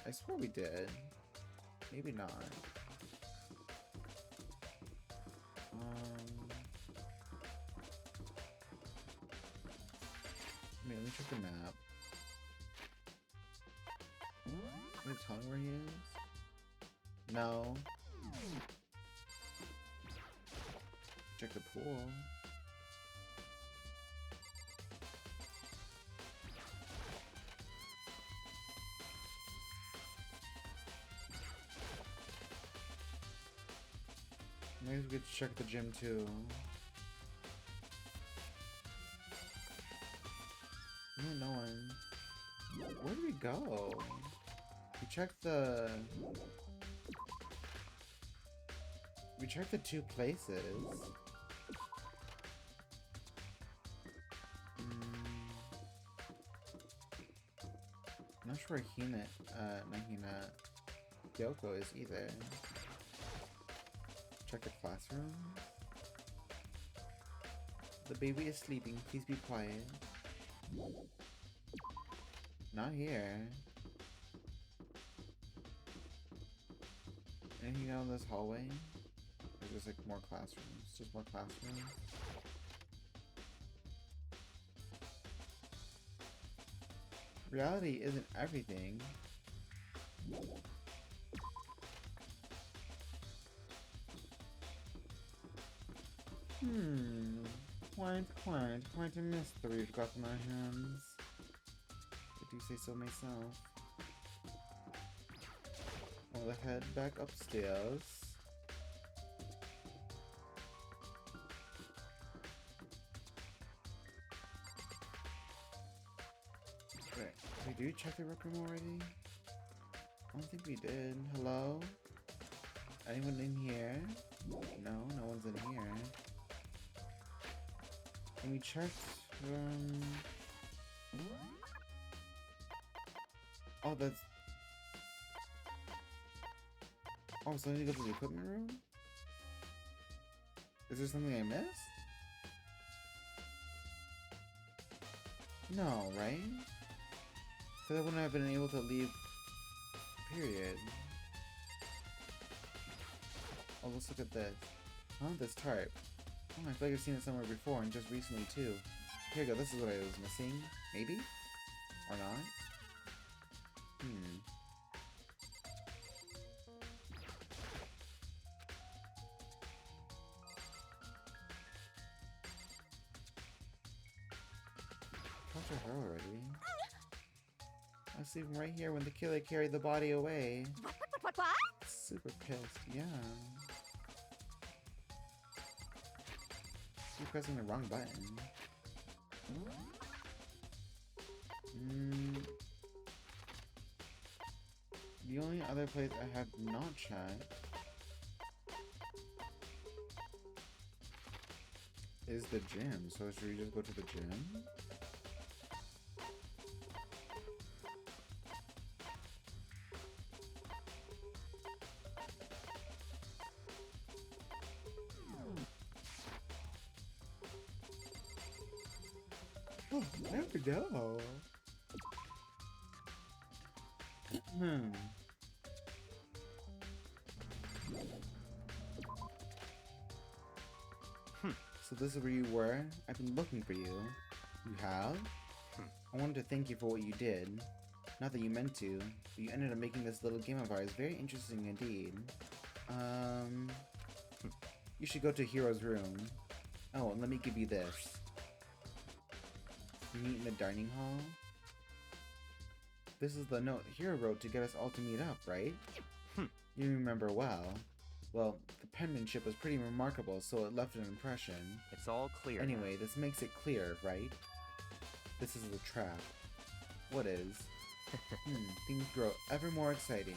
I swear we did. Maybe not. Let me check the map. Can you tell me where he is? No. Check the pool. Maybe we could check the gym too. No one. Where did we go? We checked the... We checked the two places. I'm not sure where Nahina Kyoko is either. Check the classroom. The baby is sleeping. Please be quiet. Not here. Anything down this hallway? Or just like more classrooms? Just more classrooms? Reality isn't everything. Quite a mystery we've got in our hands. I do say so myself. I'll head back upstairs. Right, wait, did we check the rec room already? I don't think we did. Hello? Anyone in here? No, no one's in here. Can we check, oh, that's... Oh, so I need to go to the equipment room? Is there something I missed? No, right? So I wouldn't have been able to leave, period. Oh, let's look at this. Huh? This tarp. Oh, I feel like I've seen it somewhere before, and just recently too. Here you go, this is what I was missing. Maybe? Or not? Talked to her already. I was sleeping right here when the killer carried the body away. What? Super pissed, yeah. Keep pressing the wrong button. The only other place I have not checked is the gym. So should we just go to the gym? Oh, there we go. So this is where you were? I've been looking for you. You have? I wanted to thank you for what you did. Not that you meant to, but you ended up making this little game of ours very interesting indeed. You should go to Hero's room. Oh, and let me give you this. Meet in the dining hall? This is the note Hero wrote to get us all to meet up, right? You remember well. Well, the penmanship was pretty remarkable, so it left an impression. It's all clear. Anyway, this makes it clear, right? This is the trap. What is? Things grow ever more exciting.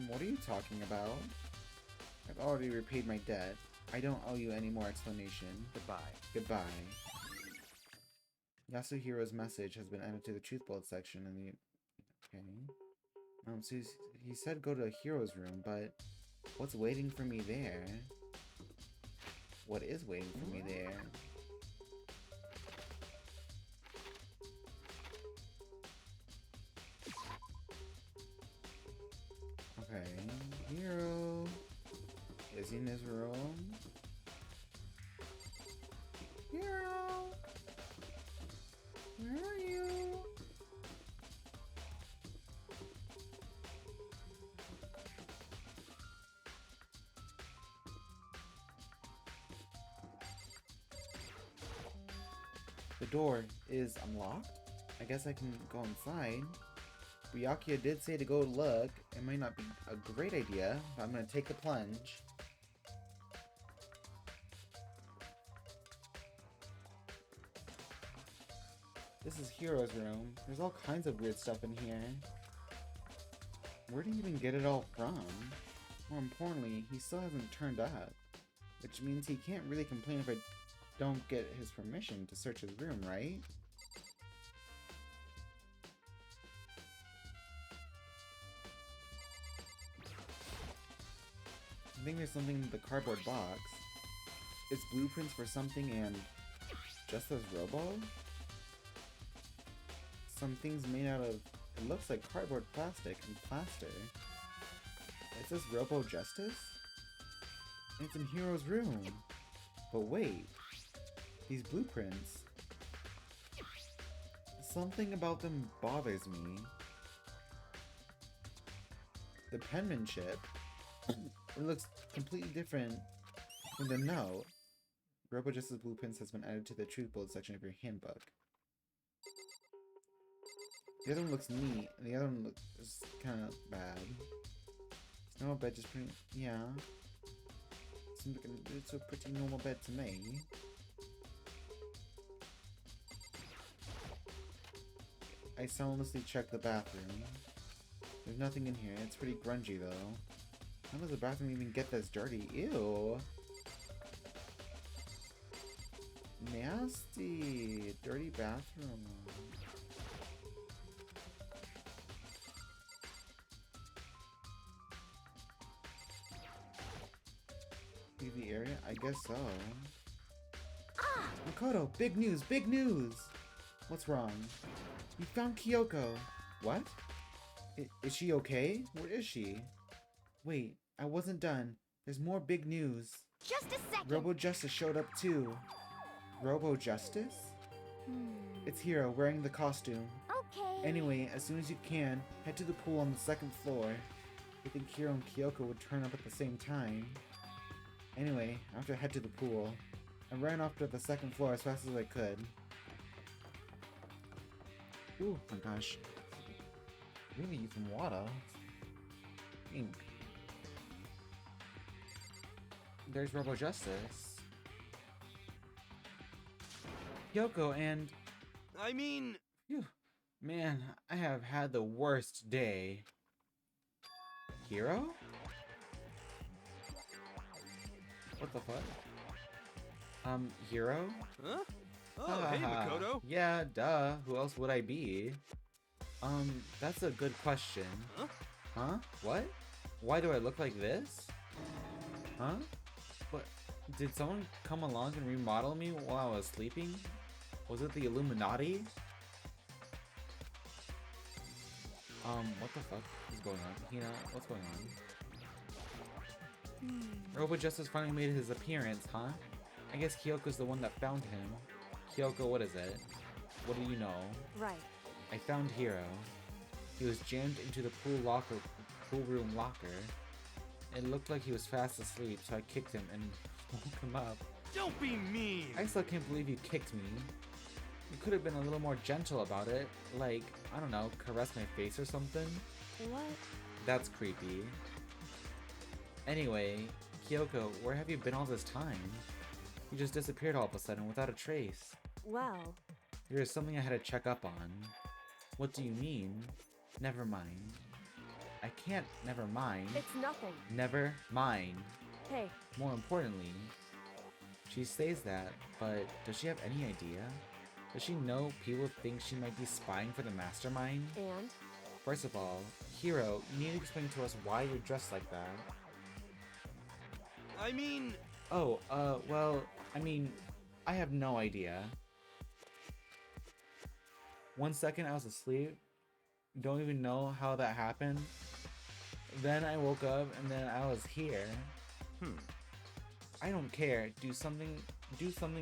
What are you talking about? I've already repaid my debt. I don't owe you any more explanation. Goodbye. Goodbye. Yasuhiro's message has been added to the truth bullet section in the... Okay. So he said go to Hiro's room, but what's waiting for me there? What is waiting for me there? Okay, Hiro is he in his room. Hiro, where are you? The door is unlocked. I guess I can go inside. Byakuya did say to go look. It might not be a great idea, but I'm gonna take the plunge. This is Hiro's room. There's all kinds of weird stuff in here. Where did he even get it all from? More importantly, he still hasn't turned up. Which means he can't really complain if I don't get his permission to search his room, right? I think there's something in the cardboard box. It's blueprints for something and just as ROBO? Some things made out of, it looks like cardboard plastic and plaster. It says ROBO Justice? And it's in Hiro's room. But wait, these blueprints. Something about them bothers me. The penmanship. It looks completely different from the note. Robo Justice Blueprints has been added to the Truth Bullet section of your handbook. The other one looks neat, and the other one looks kind of bad. Normal bed just pretty... yeah. Seems like it's a pretty normal bed to me. I soundlessly check the bathroom. There's nothing in here. It's pretty grungy, though. How does the bathroom even get this dirty? Ew! Nasty! Dirty bathroom. TV area? I guess so. Makoto! Big news! Big news! What's wrong? We found Kyoko! What? Is she okay? Where is she? Wait, I wasn't done. There's more big news. Just a second. Robo Justice showed up too. Robo Justice? It's Hiro wearing the costume. Okay. Anyway, as soon as you can, head to the pool on the second floor. I think Hiro and Kyoko would turn up at the same time. Anyway, I have to head to the pool. I ran off to the second floor as fast as I could. Ooh, my gosh. Really use some water. Ink. There's Robo Justice. Kyoko and... I mean... Phew. Man, I have had the worst day. Hiro? What the fuck? Hiro? Huh? Oh, hey, Makoto. Yeah, duh. Who else would I be? That's a good question. Huh? Huh? What? Why do I look like this? Huh? What? Did someone come along and remodel me while I was sleeping? Was it the Illuminati? What the fuck is going on? Hina, what's going on? Robo Justice finally made his appearance, huh? I guess Kyoko's the one that found him. Kyoko, what is it? What do you know? Right. I found Hiro. He was jammed into the pool room locker. It looked like he was fast asleep, so I kicked him and woke him up. Don't be mean! I still can't believe you kicked me. You could have been a little more gentle about it. Like, I don't know, caress my face or something? What? That's creepy. Anyway, Kyoko, where have you been all this time? You just disappeared all of a sudden without a trace. Well, There is something I had to check up on. What do you mean? Never mind. I can't never mind. It's nothing. Never mind. Hey, More importantly, she says that, but does she have any idea? Does she know people think she might be spying for the mastermind? and? First of all, Hero, you need to explain to us why you're dressed like that. I mean, Oh, well, I mean, I have no idea. 1 second I was asleep. Don't even know how that happened. Then I woke up and then I was here. I don't care. Do something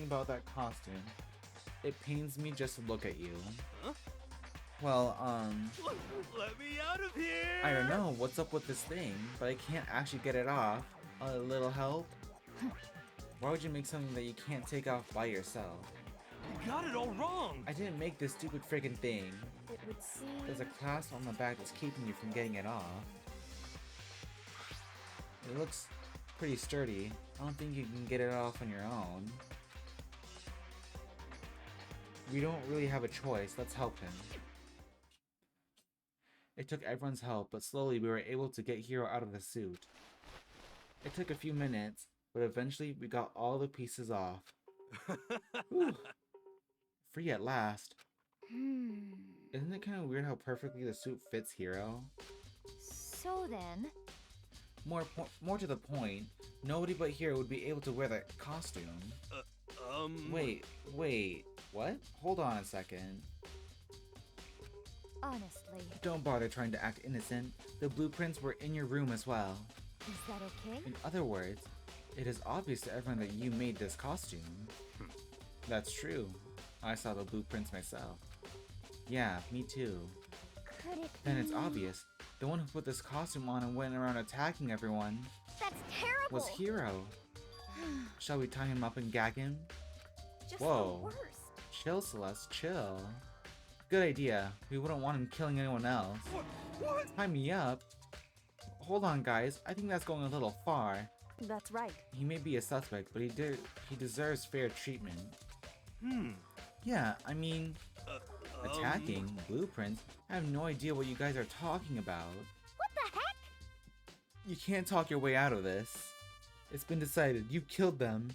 about that costume. It pains me just to look at you. Huh? Well, let me out of here! I don't know what's up with this thing, but I can't actually get it off. A little help? Why would you make something that you can't take off by yourself? You got it all wrong! I didn't make this stupid friggin' thing. It would seem... There's a clasp on the back that's keeping you from getting it off. It looks pretty sturdy. I don't think you can get it off on your own. We don't really have a choice. Let's help him. It took everyone's help, but slowly we were able to get Hero out of the suit. It took a few minutes, but eventually we got all the pieces off. Whew. Free at last. Isn't it kind of weird how perfectly the suit fits Hero? So then... More to the point, nobody but Hero would be able to wear that costume. Wait, what? Hold on a second. Honestly, Don't bother trying to act innocent. The blueprints were in your room as well. is that okay? In other words, it is obvious to everyone that you made this costume. That's true. I saw the blueprints myself. Yeah, me too. Could it Then it's be- obvious. The one who put this costume on and went around attacking everyone That's terrible! was Hero. Shall we tie him up and gag him? Just Whoa. the worst. Chill, Celeste, chill. Good idea. We wouldn't want him killing anyone else. What? Tie me up? Hold on, guys. I think that's going a little far. That's right. He may be a suspect, but he deserves fair treatment. Yeah, I mean, attacking, blueprints. I have no idea what you guys are talking about. What the heck? You can't talk your way out of this. It's been decided. You killed them.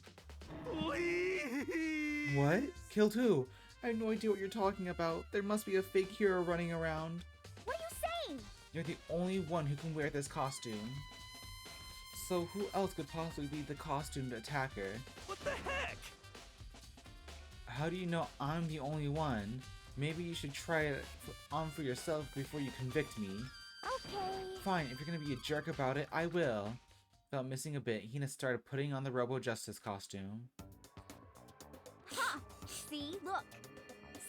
Please! What? Killed who? I have no idea what you're talking about. There must be a fake hero running around. What are you saying? You're the only one who can wear this costume. So who else could possibly be the costumed attacker? What the heck? How do you know I'm the only one? Maybe you should try it on for yourself before you convict me. Okay. Fine, if you're gonna be a jerk about it, I will. Without missing a bit, Hina started putting on the Robo Justice costume. Huh. See? Look.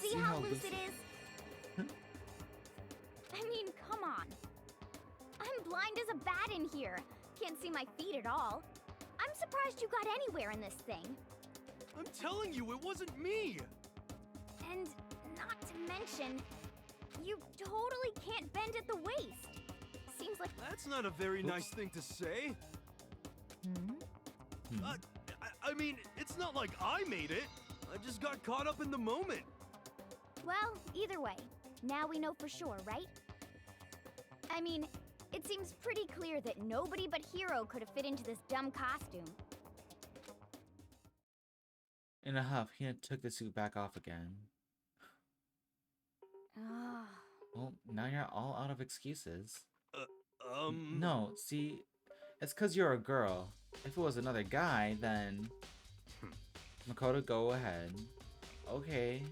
See how loose it is? I mean, come on. I'm blind as a bat in here. Can't see my feet at all. I'm surprised you got anywhere in this thing. I'm telling you, it wasn't me! And not to mention, you totally can't bend at the waist. Seems like... That's not a very nice thing to say. I mean, it's not like I made it. I just got caught up in the moment. Well, either way, now we know for sure, right? I mean, it seems pretty clear that nobody but Hero could have fit into this dumb costume. In a huff, Hina took the suit back off again. Ah. Well, now you're all out of excuses. Uh, No, see, it's 'cause you're a girl. If it was another guy, then... Makoto, go ahead. Okay.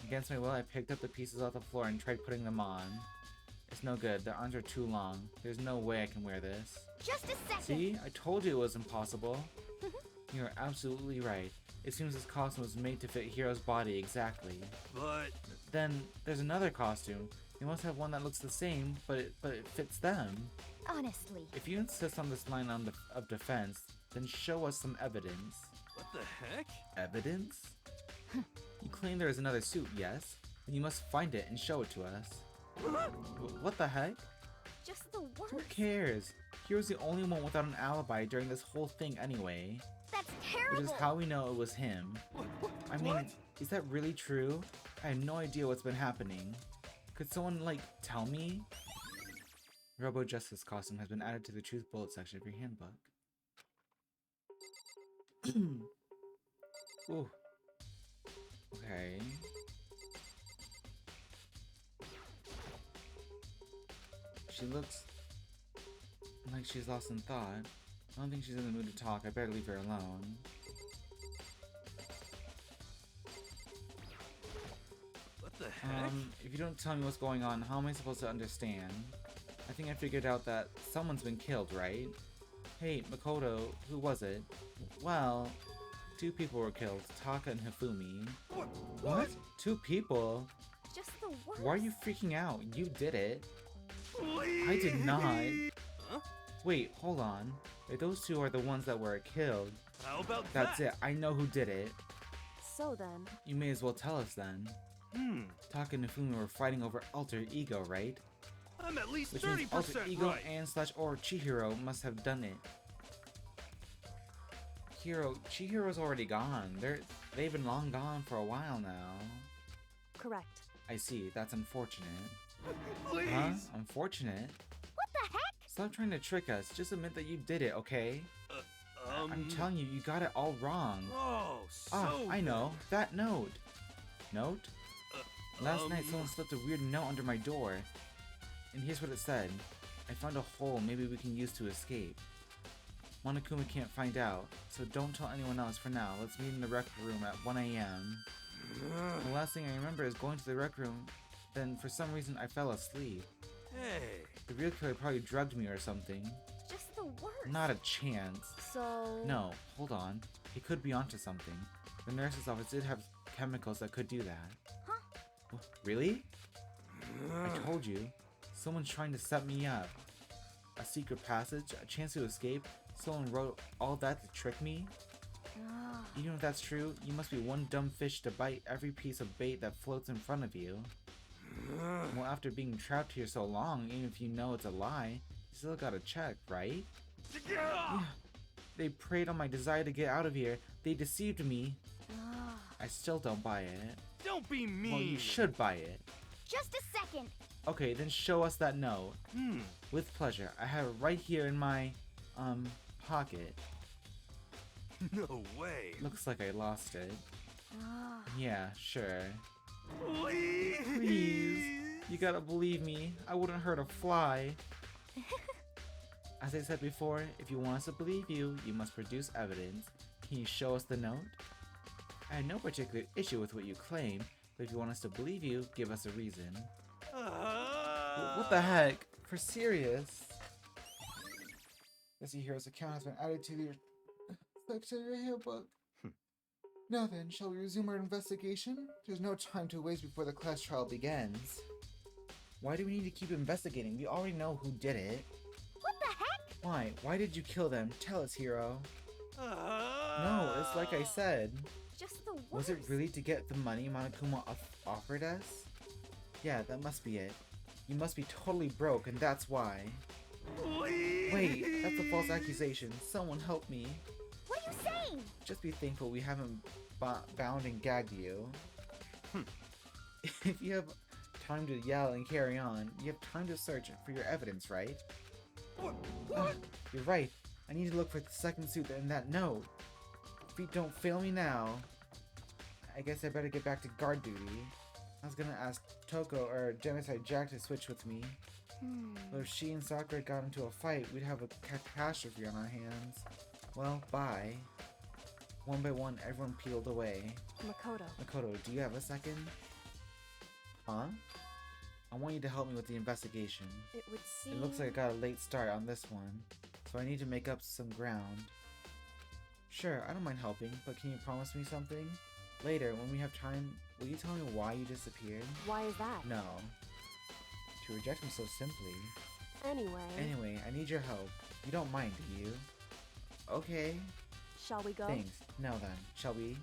Against my will, I picked up the pieces off the floor and tried putting them on. It's no good. Their arms are too long. There's no way I can wear this. Just a second! See? I told you it was impossible. You're absolutely right. It seems this costume was made to fit Hero's body exactly. But... Then, there's another costume. You must have one that looks the same, but it fits them. Honestly. If you insist on this line of defense, then show us some evidence. what the heck? Evidence? You claim there is another suit, yes? Then you must find it and show it to us. What the heck? Just the Who worst. cares? Hero's the only one without an alibi during this whole thing anyway. That's Which terrible! is how we know it was him. I mean, is that really true? I have no idea what's been happening. Could someone, like, tell me? Robo Justice costume has been added to the Truth Bullet section of your handbook. Ooh. Okay. She looks like she's lost in thought. I don't think she's in the mood to talk. I better leave her alone. What the heck? If you don't tell me what's going on, how am I supposed to understand? I think I figured out that someone's been killed, right? Hey, Makoto, who was it? Well, 2 people were killed, Taka and Hifumi. What? 2 people? Just the worst. Why are you freaking out? You did it. Please. I did not. Huh? Wait, hold on. If those 2 are the ones that were killed, How about that's that? it. I know who did it. So then, You may as well tell us then. Taka and Hifumi were fighting over alter ego, right? I'm at least Which means 30% alter ego right. and / or Chihiro must have done it. Chihiro's already gone. They've been long gone for a while now. correct. I see. That's unfortunate. Please. Huh? Unfortunate? What the heck? Stop trying to trick us. Just admit that you did it, okay? I'm telling you, you got it all wrong. Oh, so. I know. That note. Note? Last night Um, someone slipped a weird note under my door. And here's what it said. I found a hole maybe we can use to escape. Monokuma can't find out, so don't tell anyone else for now. Let's meet in the rec room at 1 a.m. The last thing I remember is going to the rec room, then for some reason I fell asleep. Hey. The real killer probably drugged me or something. Just the worst. Not a chance. So... No, hold on. He could be onto something. The nurse's office did have chemicals that could do that. Huh? Really? I told you. Someone's trying to set me up. A secret passage, a chance to escape. Someone wrote all that to trick me? Ugh. Even if that's true, you must be one dumb fish to bite every piece of bait that floats in front of you. Well, after being trapped here so long, even if you know it's a lie, you still gotta check, right? Yeah. They preyed on my desire to get out of here. They deceived me. Ugh. I still don't buy it. Don't be mean. Well, you should buy it. Just a second. Okay, then show us that note. With pleasure. I have it right here in my, pocket. No way. Looks like I lost it. Ugh. Yeah, sure. Please. Please. You gotta believe me. I wouldn't hurt a fly. As I said before, if you want us to believe you, you must produce evidence. Can you show us the note? I had no particular issue with what you claim, but if you want us to believe you, give us a reason. What the heck? For serious? Jesse Hero's account has been added to your section of your handbook. Now then, shall we resume our investigation? There's no time to waste before the class trial begins. Why do we need to keep investigating? We already know who did it. What the heck? Why? Why did you kill them? Tell us, Hero. No, it's like I said. Just the worst. Was it really to get the money Monokuma offered us? Yeah, that must be it. You must be totally broke, and that's why. Please. Wait, that's a false accusation. Someone help me. What are you saying? Just be thankful we haven't bound and gagged you. If you have time to yell and carry on, you have time to search for your evidence, right? What? You're right. I need to look for the second suit in that note. If you don't fail me now, I guess I better get back to guard duty. I was gonna ask Toko or Genocide Jack to switch with me. But if she and Sakura got into a fight, we'd have a catastrophe on our hands. Well, bye. One by one, everyone peeled away. Makoto. Makoto, do you have a second? Huh? I want you to help me with the investigation. It would seem... It looks like I got a late start on this one, so I need to make up some ground. Sure, I don't mind helping, but can you promise me something? Later, when we have time, will you tell me why you disappeared? Why is that? No. To reject me so simply. Anyway, I need your help. You don't mind, do you? Okay. shall we go? Thanks. Now then, shall we?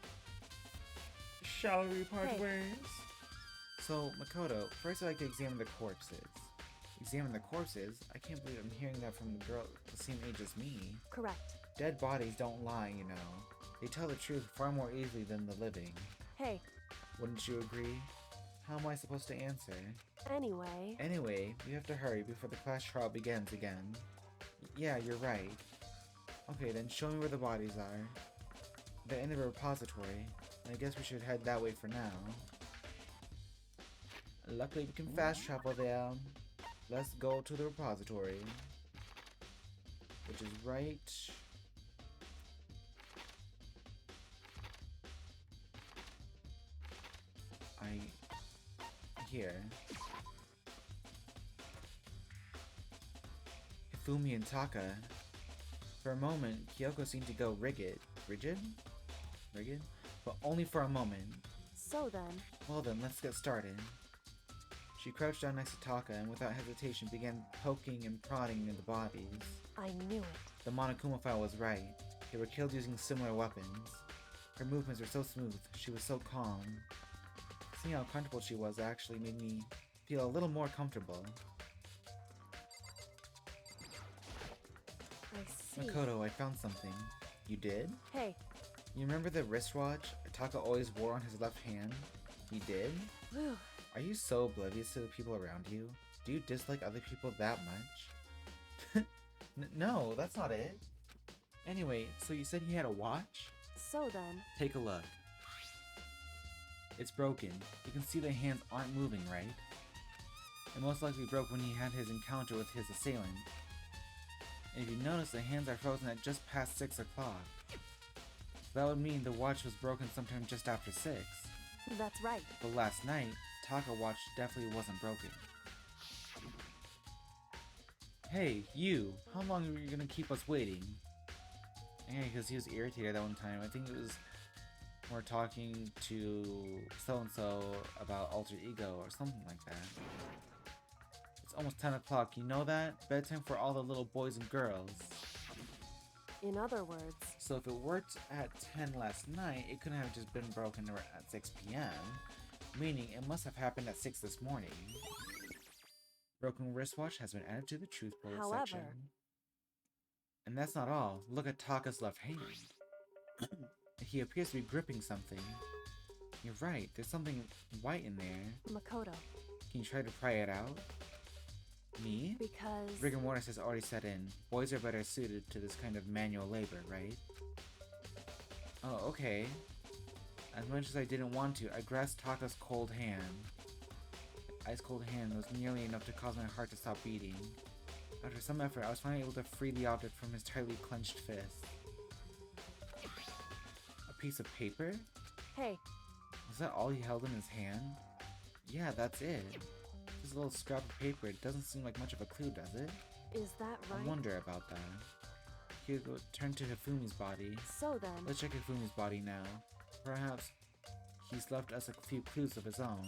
Shall we part Hey. ways? So, Makoto, first I'd like to examine the corpses. Examine the corpses? I can't believe I'm hearing that from the girl the same age as me. Correct. Dead bodies don't lie, you know. They tell the truth far more easily than the living. Hey, Wouldn't you agree? How am I supposed to answer? Anyway, we have to hurry before the class trial begins again. Yeah, you're right. Okay, then show me where the bodies are. They're in the repository. I guess we should head that way for now. Luckily, we can fast travel there. Let's go to the repository. Which is right... here. Hifumi and Taka. For a moment, Kyoko seemed to go rigid. Rigid? But only for a moment. so then, Well then, let's get started. She crouched down next to Taka and without hesitation began poking and prodding in the bodies. I knew it. The Monokuma file was right. They were killed using similar weapons. Her movements were so smooth, she was so calm. Seeing how comfortable she was actually made me feel a little more comfortable. I see. Makoto, I found something. You did? Hey, You remember the wristwatch Taka always wore on his left hand? He did? whew. Are you so oblivious to the people around you? Do you dislike other people that much? No, that's not it. Anyway, so you said he had a watch? So then, Take a look. It's broken. You can see the hands aren't moving, right? It most likely broke when he had his encounter with his assailant. And if you notice, the hands are frozen at just past 6 o'clock. That would mean the watch was broken sometime just after 6. that's right. But last night, Taka watch definitely wasn't broken. Hey, you! How long are you gonna keep us waiting? Yeah, because he was irritated that one time. I think it was we're talking to so-and-so about alter ego or something like that. It's almost 10 o'clock, you know that? Bedtime for all the little boys and girls. In other words, So if it worked at 10 last night, it couldn't have just been broken at 6 p.m. Meaning it must have happened at 6 this morning. Broken wristwatch has been added to the truth bullet However- section. And that's not all. Look at Taka's left hand. He appears to be gripping something. You're right, there's something white in there. Makoto, Can you try to pry it out? Me? because Rigor mortis has already set in. Boys are better suited to this kind of manual labor, right? Oh, okay. As much as I didn't want to, I grasped Taka's cold hand. The ice-cold hand was nearly enough to cause my heart to stop beating. After some effort, I was finally able to free the object from his tightly clenched fist. A piece of paper? hey, Was that all he held in his hand? Yeah, that's it. Just a little scrap of paper. It doesn't seem like much of a clue, does it? is that I right? wonder about that. Hugo turned to Hifumi's body. So then, Let's check Hifumi's body now. Perhaps he's left us a few clues of his own.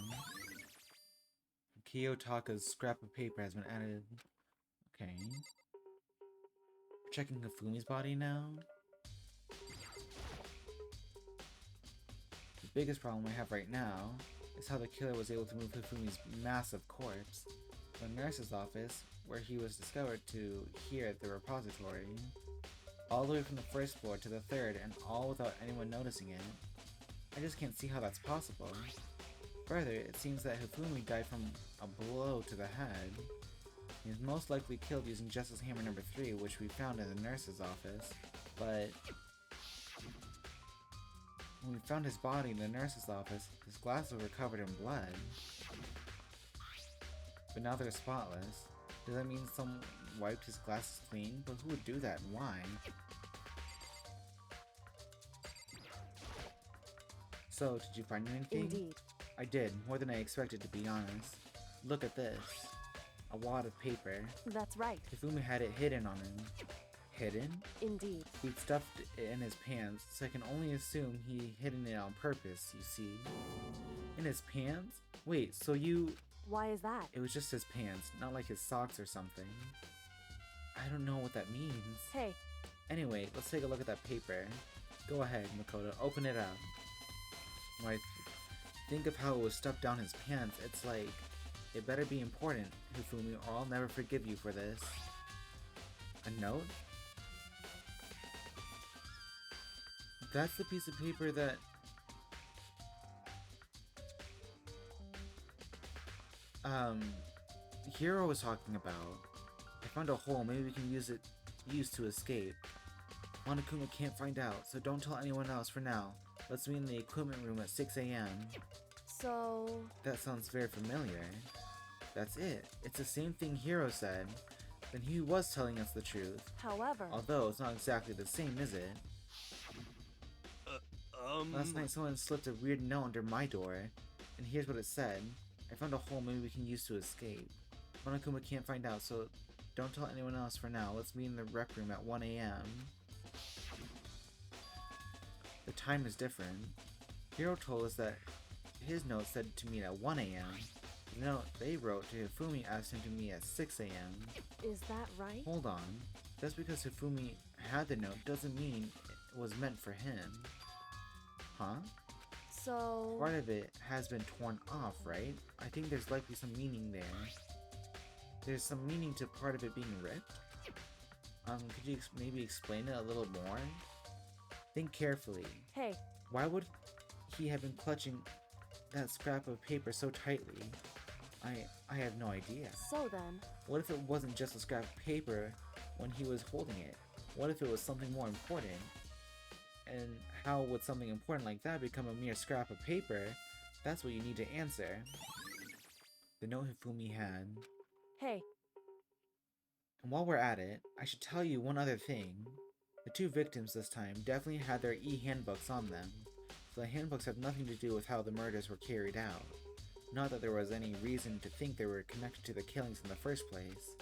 Kiyotaka's scrap of paper has been added. Okay. Checking Hifumi's body now. The biggest problem I have right now is how the killer was able to move Hifumi's massive corpse from the nurse's office, where he was discovered, to here at the repository. All the way from the first floor to the third, and all without anyone noticing it. I just can't see how that's possible. Further, it seems that Hifumi died from a blow to the head. He was most likely killed using Justice Hammer number 3, which we found in the nurse's office, but when we found his body in the nurse's office, his glasses were covered in blood. But now they're spotless. Does that mean someone wiped his glasses clean? But who would do that and why? So, did you find anything? indeed. I did, more than I expected, to be honest. Look at this. A wad of paper. That's right. Hifumi had it hidden on him. Hidden? Indeed. He'd stuffed it in his pants, so I can only assume he hidden it on purpose, you see. In his pants? Wait, so you... Why is that? It was just his pants, not like his socks or something. I don't know what that means. Hey, Anyway, let's take a look at that paper. Go ahead, Makoto, open it up. When I think of how it was stuffed down his pants, it's like, it better be important, Hifumi, or I'll never forgive you for this. A note? That's the piece of paper that... Hero was talking about. I found a hole, maybe we can use to escape. Monokuma can't find out, so don't tell anyone else for now. Let's meet in the equipment room at 6 a.m. So... That sounds very familiar. That's it. It's the same thing Hero said. Then he was telling us the truth. However... Although it's not exactly the same, is it? Last night someone slipped a weird note under my door, and here's what it said. I found a hole maybe we can use to escape. Monokuma can't find out, so don't tell anyone else for now. Let's meet in the rec room at 1 a.m. The time is different. Hiro told us that his note said to meet at 1 a.m. The note they wrote to Hifumi asked him to meet at 6 a.m. Is that right? Hold on. Just because Hifumi had the note doesn't mean it was meant for him. Huh? So... Part of it has been torn off, right? I think there's likely some meaning there. There's some meaning to part of it being ripped? Could you maybe explain it a little more? Think carefully. Hey. Why would he have been clutching that scrap of paper so tightly? I have no idea. So then... What if it wasn't just a scrap of paper when he was holding it? What if it was something more important? And how would something important like that become a mere scrap of paper? That's what you need to answer. The note Hifumi had. Hey. And while we're at it, I should tell you one other thing. The two victims this time definitely had their e-handbooks on them, so the handbooks have nothing to do with how the murders were carried out. Not that there was any reason to think they were connected to the killings in the first place.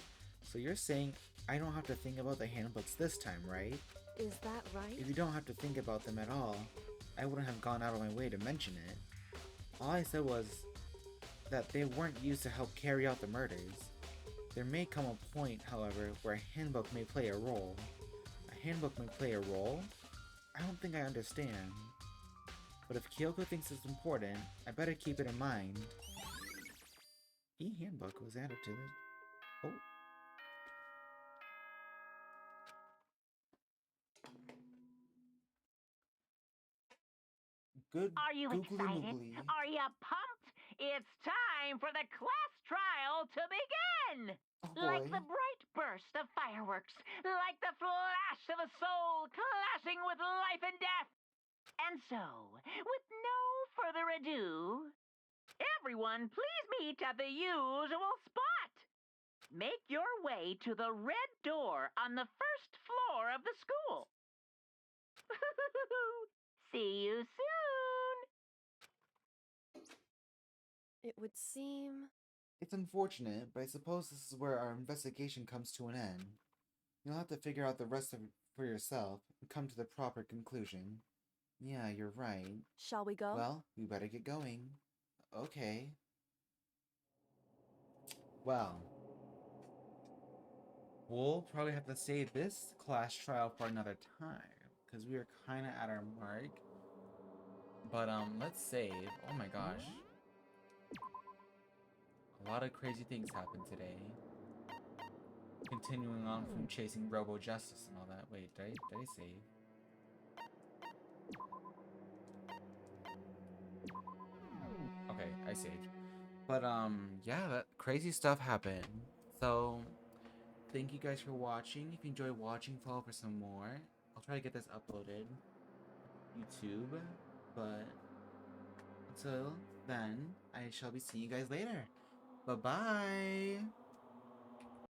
So you're saying I don't have to think about the handbooks this time, right? Is that right? If you don't have to think about them at all, I wouldn't have gone out of my way to mention it. All I said was that they weren't used to help carry out the murders. There may come a point, however, where a handbook may play a role. A handbook may play a role? I don't think I understand. But if Kyoko thinks it's important, I better keep it in mind. E-handbook was added to the... Oh. Good Are you googly excited? moogly. Are you pumped? It's time for the class trial to begin! Oh Like boy. the bright burst of fireworks, like the flash of a soul clashing with life and death. And so, with no further ado, everyone please meet at the usual spot. Make your way to the red door on the first floor of the school. See you soon! It would seem... It's unfortunate, but I suppose this is where our investigation comes to an end. You'll have to figure out the rest of it for yourself and come to the proper conclusion. Yeah, you're right. Shall we go? Well, we better get going. Okay. Well, we'll probably have to save this class trial for another time, because we are kind of at our mark. But, let's save. Oh my gosh. A lot of crazy things happened today. Continuing on from chasing Robo Justice and all that. Wait, did I save? Okay, I saved. But, yeah, that crazy stuff happened. So, thank you guys for watching. If you enjoy watching, follow for some more. I'll try to get this uploaded. YouTube. But, until then, I shall be seeing you guys later. Bye-bye!